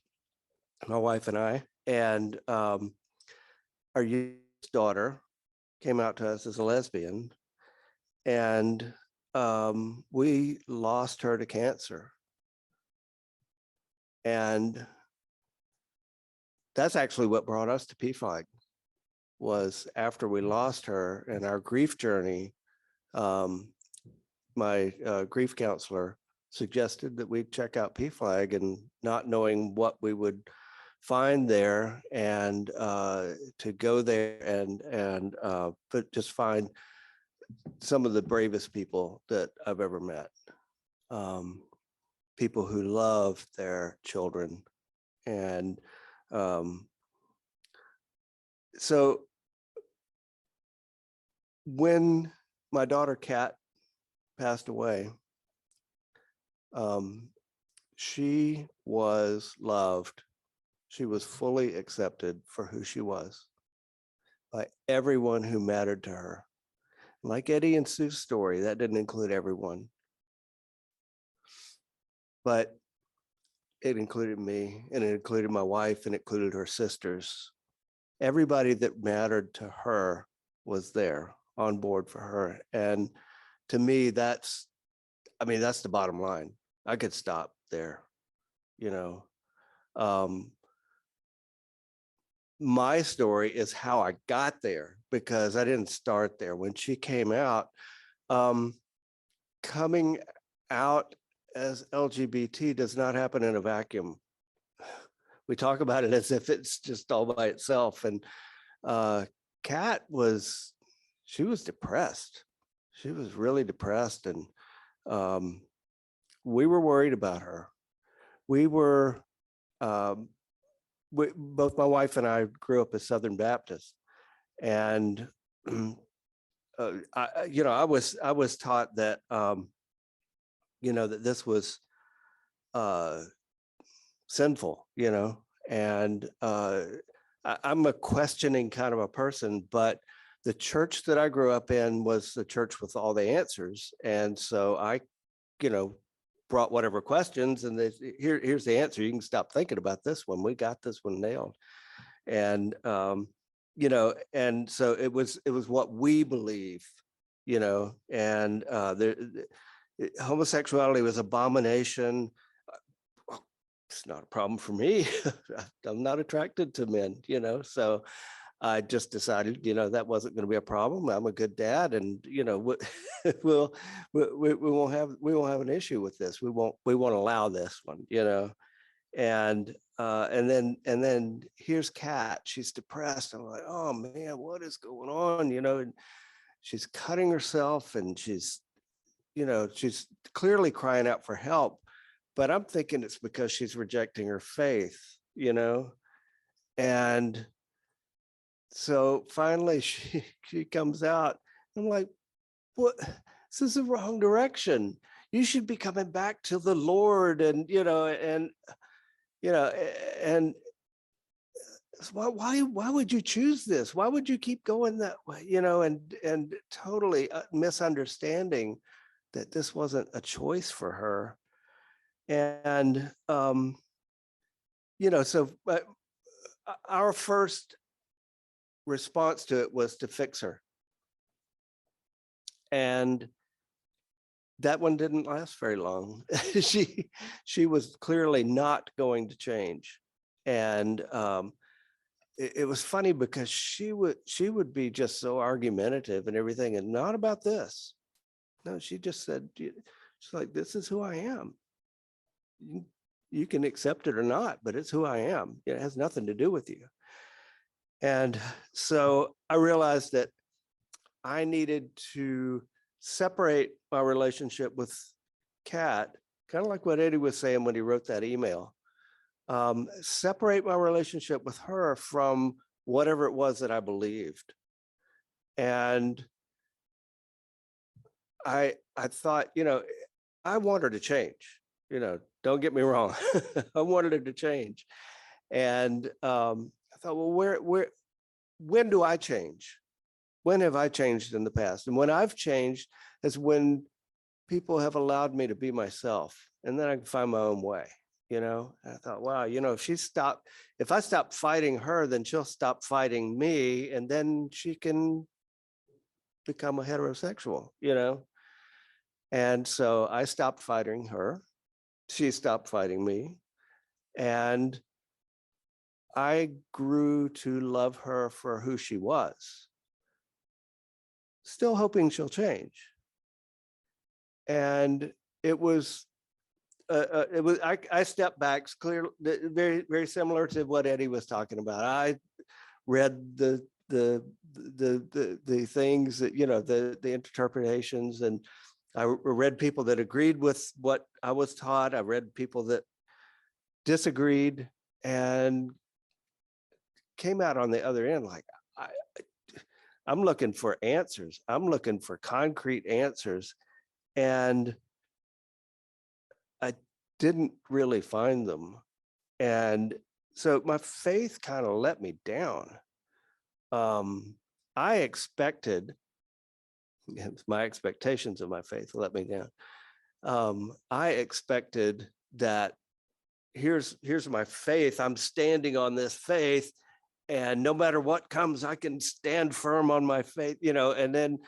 my wife and I, and our youngest daughter came out to us as a lesbian, and we lost her to cancer. And that's actually what brought us to Pflag, was after we lost her and our grief journey. My grief counselor suggested that we check out Pflag, and not knowing what we would find there, and to go there and just find some of the bravest people that I've ever met. People who love their children. And so when my daughter Kat passed away, she was loved. She was fully accepted for who she was by everyone who mattered to her. Like Eddie and Sue's story, that didn't include everyone, but it included me, and it included my wife, and it included her sisters. Everybody that mattered to her was there on board for her. And to me, that's the bottom line. I could stop there, you know. My story is how I got there, because I didn't start there. When she came out, coming out as LGBT does not happen in a vacuum. We talk about it as if it's just all by itself. And Kat she was depressed. She was really depressed, and we were worried about her. We were, both my wife and I grew up as Southern Baptists, and I was taught that that this was sinful, and I'm a questioning kind of a person, but the church that I grew up in was the church with all the answers, and so I, brought whatever questions, and here's the answer. You can stop thinking about this one. We got this one nailed, and and so it was what we believe, and homosexuality was abomination. It's not a problem for me. I'm not attracted to men, so I just decided, that wasn't going to be a problem. I'm a good dad, and we won't have an issue with this. We won't allow this one, and then here's Kat. She's depressed. I'm like, oh man, what is going on? And she's cutting herself, and she's clearly crying out for help. But I'm thinking it's because she's rejecting her faith, and so finally she comes out. I'm like, what? This is the wrong direction. You should be coming back to the Lord, and and why would you choose this? Why would you keep going that way? And totally misunderstanding that this wasn't a choice for her. And so our first response to it was to fix her, and that one didn't last very long. she was clearly not going to change, and it was funny because she would be just so argumentative and everything, and not about this. No, she just said, she's like, this is who I am. You can accept it or not, but it's who I am. It has nothing to do with you. And so I realized that I needed to separate my relationship with Kat, kind of like what Eddie was saying when he wrote that email. Separate my relationship with her from whatever it was that I believed. And I thought, I want her to change. Don't get me wrong. I wanted her to change. And I thought, well, when do I change? When have I changed in the past? And when I've changed is when people have allowed me to be myself, and then I can find my own way. And I thought, wow, if I stop fighting her, then she'll stop fighting me, and then she can become a heterosexual, And so I stopped fighting her. She stopped fighting me. And I grew to love her for who she was, still hoping she'll change. And it was it was, I stepped back, clear, very, very similar to what Eddie was talking about. I read the things that, you know, the interpretations, and I read people that agreed with what I was taught. I read people that disagreed, and came out on the other end like, I'm looking for answers. I'm looking for concrete answers. And I didn't really find them. And so my faith kind of let me down. I expected, my expectations of my faith let me down. I expected that here's my faith. I'm standing on this faith, and no matter what comes, I can stand firm on my faith, you know, and then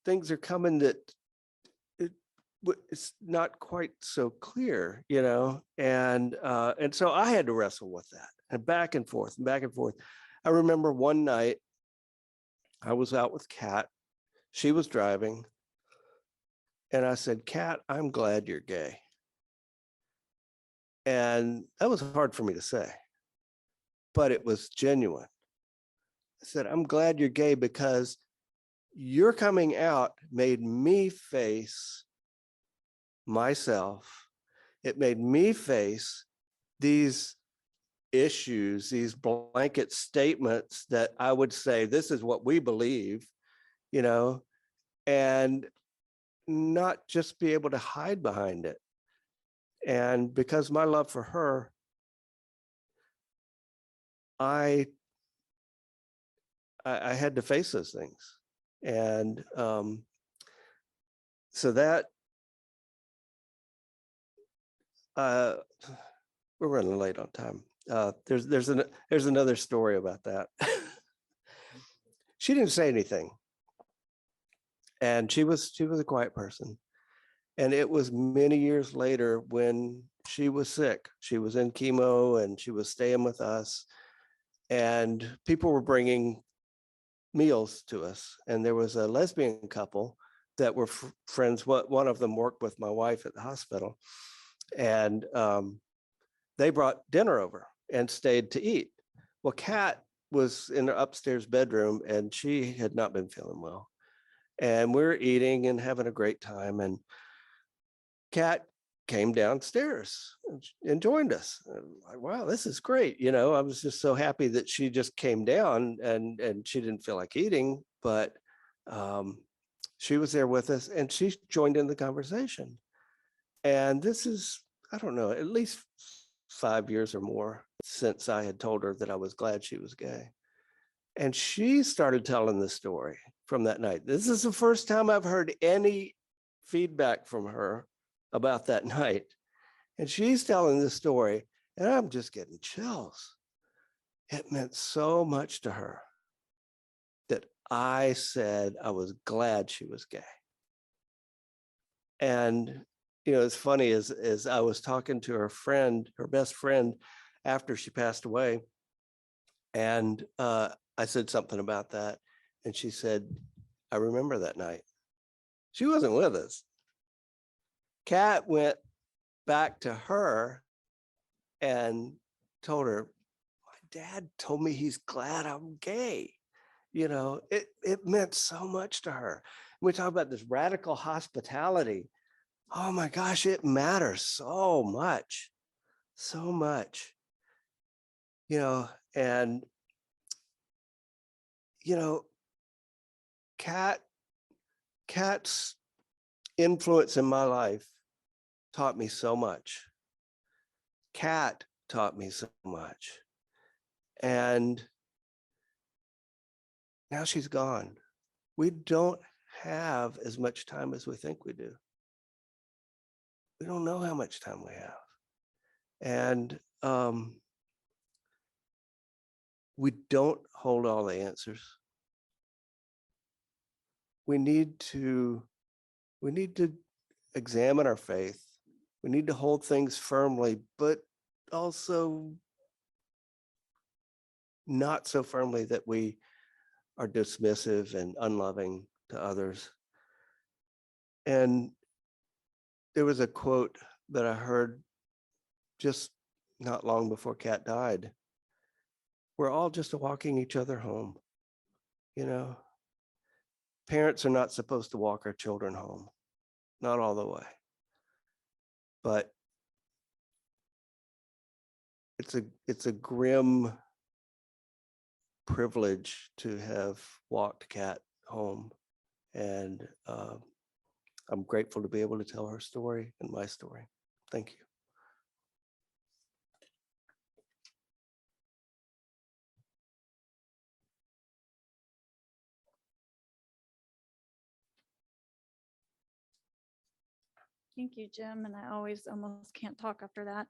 things are coming that it's not quite so clear, you know, and so I had to wrestle with that, and back and forth and back and forth. I remember one night I was out with Kat. She was driving, and I said, "Kat, I'm glad you're gay." And that was hard for me to say, but it was genuine. I said, "I'm glad you're gay because your coming out made me face myself. It made me face these issues, these blanket statements that I would say, this is what we believe, you know, and not just be able to hide behind it." And because my love for her, I had to face those things. And so that, we're running late on time. There's another story about that. She didn't say anything, and she was a quiet person. And it was many years later when she was sick. She was in chemo, and she was staying with us, and people were bringing meals to us. And there was a lesbian couple that were friends. One of them worked with my wife at the hospital, and they brought dinner over and stayed to eat. Well, Kat was in her upstairs bedroom, and she had not been feeling well. And we're eating and having a great time. And Kat came downstairs and joined us. Like, wow, this is great. You know, I was just so happy that she just came down, and she didn't feel like eating, but she was there with us, and she joined in the conversation. And this is, I don't know, at least 5 years or more since I had told her that I was glad she was gay. And she started telling the story from that night. This is the first time I've heard any feedback from her about that night. And she's telling the story, and I'm just getting chills. It meant so much to her that I said I was glad she was gay. And you know, it's funny, as I was talking to her friend, her best friend, after she passed away, and I said something about that, and she said, "I remember that night." She wasn't with us. Kat went back to her and told her, "My dad told me he's glad I'm gay." You know, it meant so much to her. We talk about this radical hospitality. Oh my gosh, it matters so much, so much. You know, and you know, Kat's influence in my life taught me so much. Kat taught me so much. And now she's gone. We don't have as much time as we think we do. We don't know how much time we have. And we don't hold all the answers. We need to examine our faith. We need to hold things firmly, but also not so firmly that we are dismissive and unloving to others. And there was a quote that I heard just not long before Kat died, we're all just walking each other home. You know, parents are not supposed to walk our children home, not all the way. But it's a grim privilege to have walked Kat home. And I'm grateful to be able to tell her story and my story. Thank you. Thank you, Jim. And I always almost can't talk after that.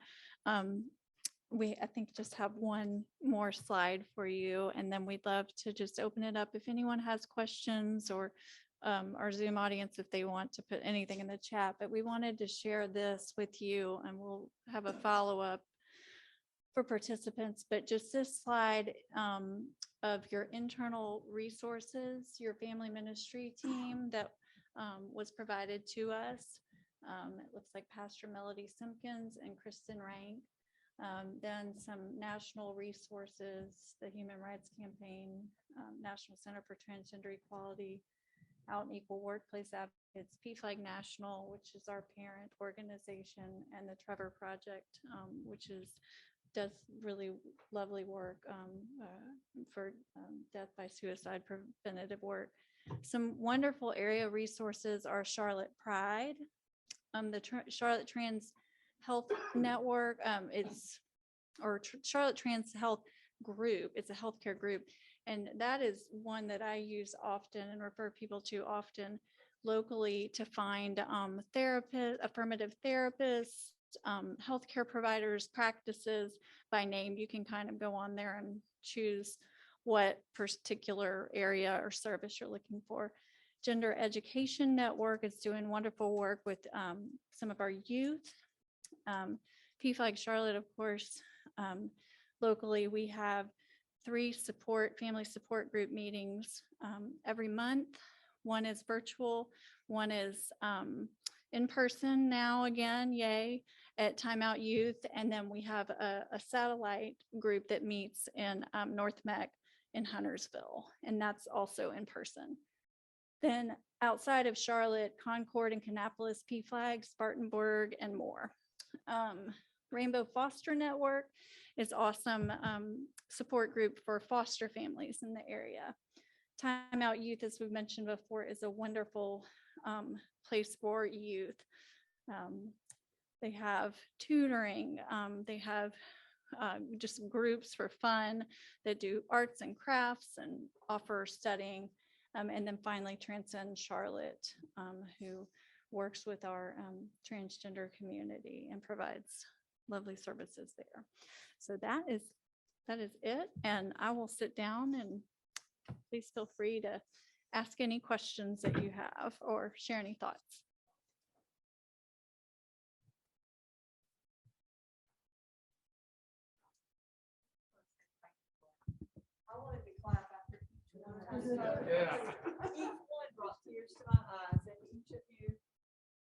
I think just have one more slide for you, and then we'd love to just open it up if anyone has questions, or our Zoom audience, if they want to put anything in the chat. But we wanted to share this with you, and we'll have a follow-up for participants. But just this slide of your internal resources, your family ministry team that was provided to us. It looks like Pastor Melody Simpkins and Kristen Rank. Then some national resources, the Human Rights Campaign, National Center for Transgender Equality, Out and Equal Workplace Advocates, Pflag National, which is our parent organization, and the Trevor Project, which does really lovely work for death by suicide preventative work. Some wonderful area resources are Charlotte Pride, the Charlotte Trans Health Network, Charlotte Trans Health Group. It's a healthcare group, and that is one that I use often and refer people to often locally to find affirmative therapists, healthcare providers, practices by name. You can kind of go on there and choose what particular area or service you're looking for. Gender Education Network is doing wonderful work with some of our youth. Pflag Charlotte, of course, locally, we have 3 family support group meetings every month. One is virtual, one is in person now again, yay, at Time Out Youth. And then we have a satellite group that meets in North Mech in Huntersville, and that's also in person. Then outside of Charlotte, Concord and Kannapolis, Pflag, Spartanburg, and more. Rainbow Foster Network is awesome support group for foster families in the area. Time Out Youth, as we've mentioned before, is a wonderful place for youth. They have tutoring, they have just groups for fun that do arts and crafts and offer studying. And then finally, Transcend Charlotte, who works with our transgender community and provides lovely services there. So that is it. And I will sit down, and please feel free to ask any questions that you have or share any thoughts. I wanted to clap after each one. Each one brought tears to my eyes, and each of you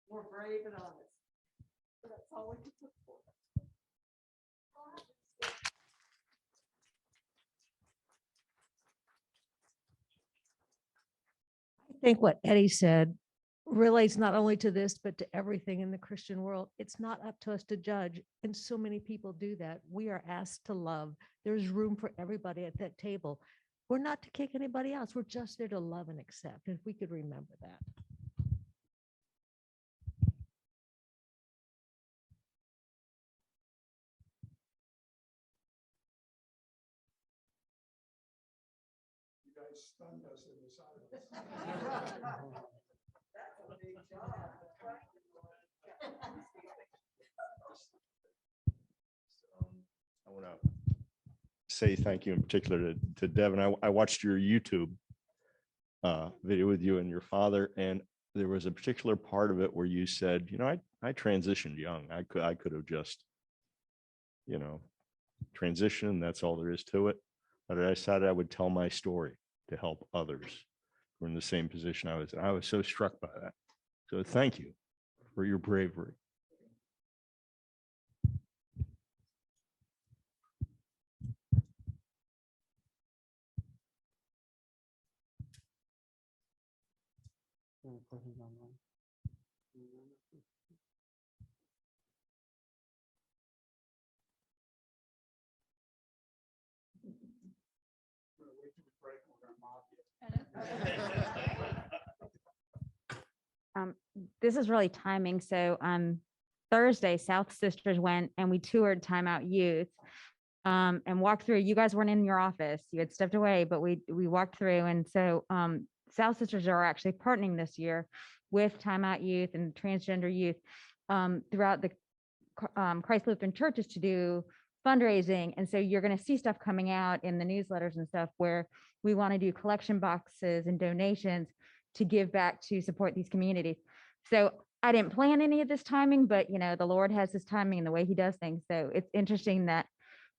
were brave and honest. So that's all we can look for. I think what Eddie said relates not only to this, but to everything in the Christian world. It's not up to us to judge. And so many people do that. We are asked to love. There's room for everybody at that table. We're not to kick anybody else. We're just there to love and accept. If we could remember that. You guys stunned us in the silence. That's a big job. I want to say thank you in particular to Devin. I watched your YouTube video with you and your father, and there was a particular part of it where you said, you know, I transitioned young. I could have just, you know, transitioned. That's all there is to it. But I decided I would tell my story to help others who are in the same position I was in. I was so struck by that. So thank you for your bravery. This is really timing. So Thursday, South Sisters went and we toured Time Out Youth and walked through. You guys weren't in your office. You had stepped away, but we walked through. And so South Sisters are actually partnering this year with Time Out Youth and Transgender Youth throughout the Christ Lutheran churches to do fundraising. And so you're going to see stuff coming out in the newsletters and stuff where we want to do collection boxes and donations to give back to support these communities. So I didn't plan any of this timing, but you know, the Lord has his timing and the way he does things. So it's interesting that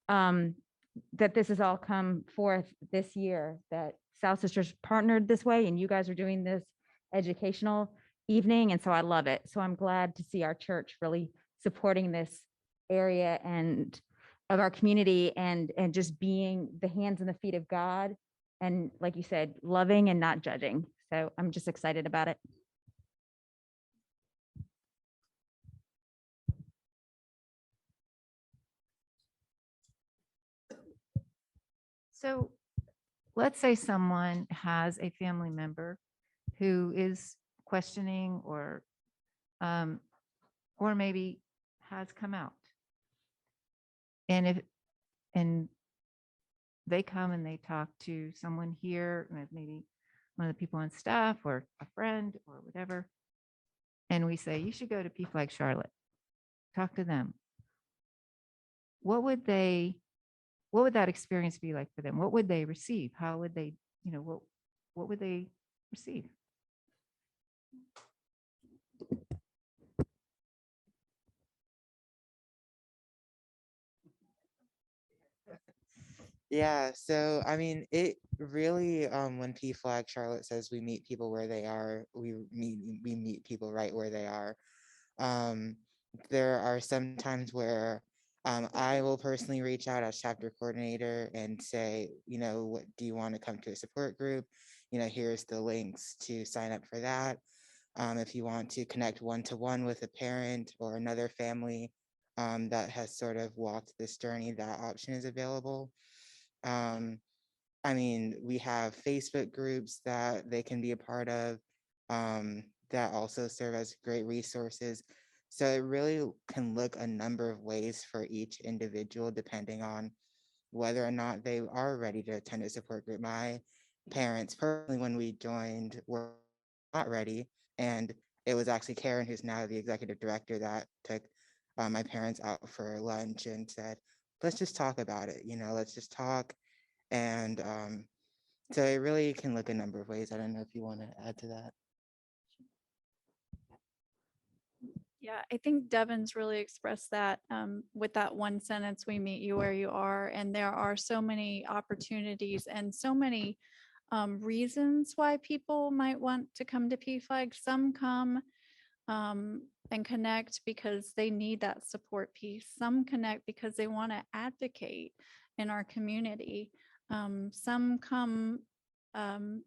that this has all come forth this year, that South Sisters partnered this way and you guys are doing this educational evening. And so I love it. So I'm glad to see our church really supporting this area and of our community and just being the hands and the feet of God. And like you said, loving and not judging. So I'm just excited about it. So let's say someone has a family member who is questioning or maybe has come out. And they come and they talk to someone here, maybe one of the people on staff or a friend or whatever, and we say, you should go to Pflag Charlotte, talk to them. What would that experience be like for them? What would they receive? How would they, what would they receive? Yeah, so I mean, it really, when Pflag Charlotte says we meet people where they are, we meet people right where they are. There are some times where I will personally reach out as chapter coordinator and say, what do you want to come to a support group? Here's the links to sign up for that. If you want to connect one-to-one with a parent or another family that has sort of walked this journey, that option is available. I mean, we have Facebook groups that they can be a part of that also serve as great resources. So it really can look a number of ways for each individual, depending on whether or not they are ready to attend a support group. My parents, personally, when we joined, were not ready. And it was actually Karen, who's now the executive director, that took my parents out for lunch and said, let's just talk about it. Let's just talk. And so it really can look a number of ways. I don't know if you want to add to that. Yeah, I think Devin's really expressed that with that one sentence, we meet you where you are. And there are so many opportunities and so many reasons why people might want to come to Pflag. Some come and connect because they need that support piece. Some connect because they want to advocate in our community. Some come,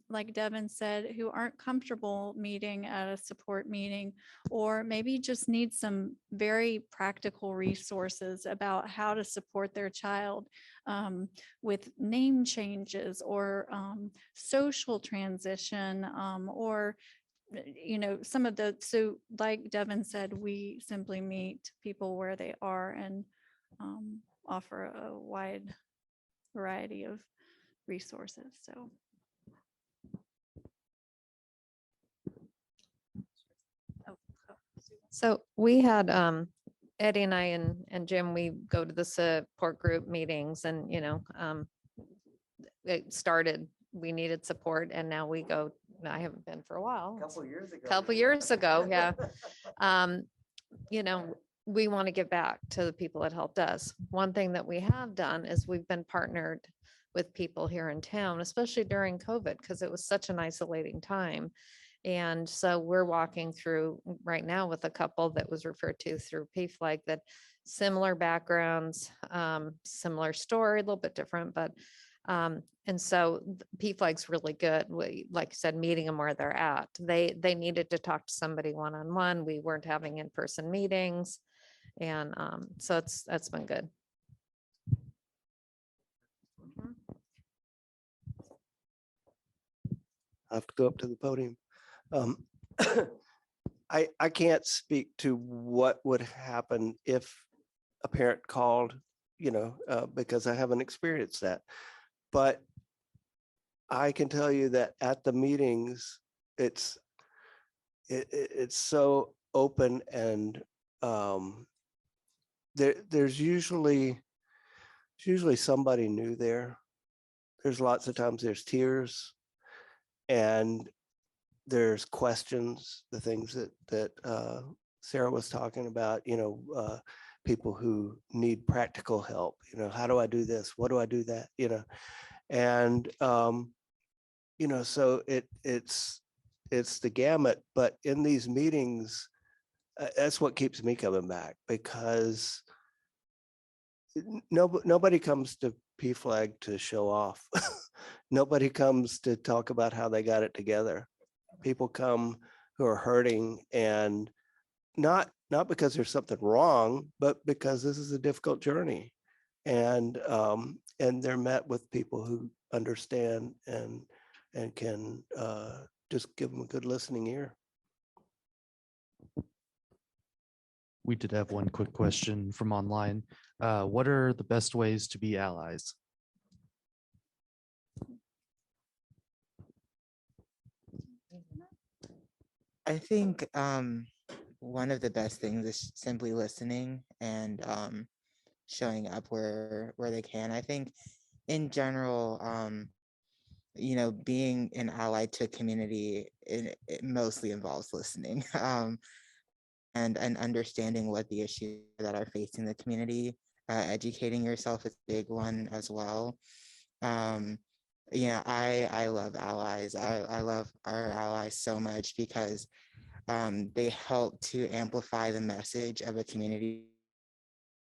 like Devin said, who aren't comfortable meeting at a support meeting, or maybe just need some very practical resources about how to support their child with name changes or social transition or some of the, so like Devin said, we simply meet people where they are and offer a wide variety of resources. So we had Eddie and I and Jim, we go to the support group meetings and, it started, we needed support and now we go, I haven't been for a while. Couple years ago, yeah. We want to give back to the people that helped us. One thing that we have done is we've been partnered with people here in town, especially during COVID, because it was such an isolating time. And so we're walking through right now with a couple that was referred to through Pflag, that similar backgrounds, similar story, a little bit different, but And so Pflag's really good. We, like you said, meeting them where they're at. They needed to talk to somebody one-on-one. We weren't having in-person meetings. And so that's been good. I have to go up to the podium. I can't speak to what would happen if a parent called, because I haven't experienced that. But I can tell you that at the meetings, it's so open, and there's usually somebody new there. There's lots of times there's tears, and there's questions, the things that Sarah was talking about, people who need practical help, how do I do this? What do I do that? And, so it's the gamut, but in these meetings, that's what keeps me coming back, because nobody comes to Pflag to show off. Nobody comes to talk about how they got it together. People come who are hurting, and not because there's something wrong, but because this is a difficult journey, and they're met with people who understand and can just give them a good listening ear. We did have one quick question from online. What are the best ways to be allies? I think one of the best things is simply listening and showing up where they can. I think in general, being an ally to a community, it mostly involves listening and understanding what the issues that are facing the community. Educating yourself is a big one as well. I love allies. I love our allies so much because they help to amplify the message of a community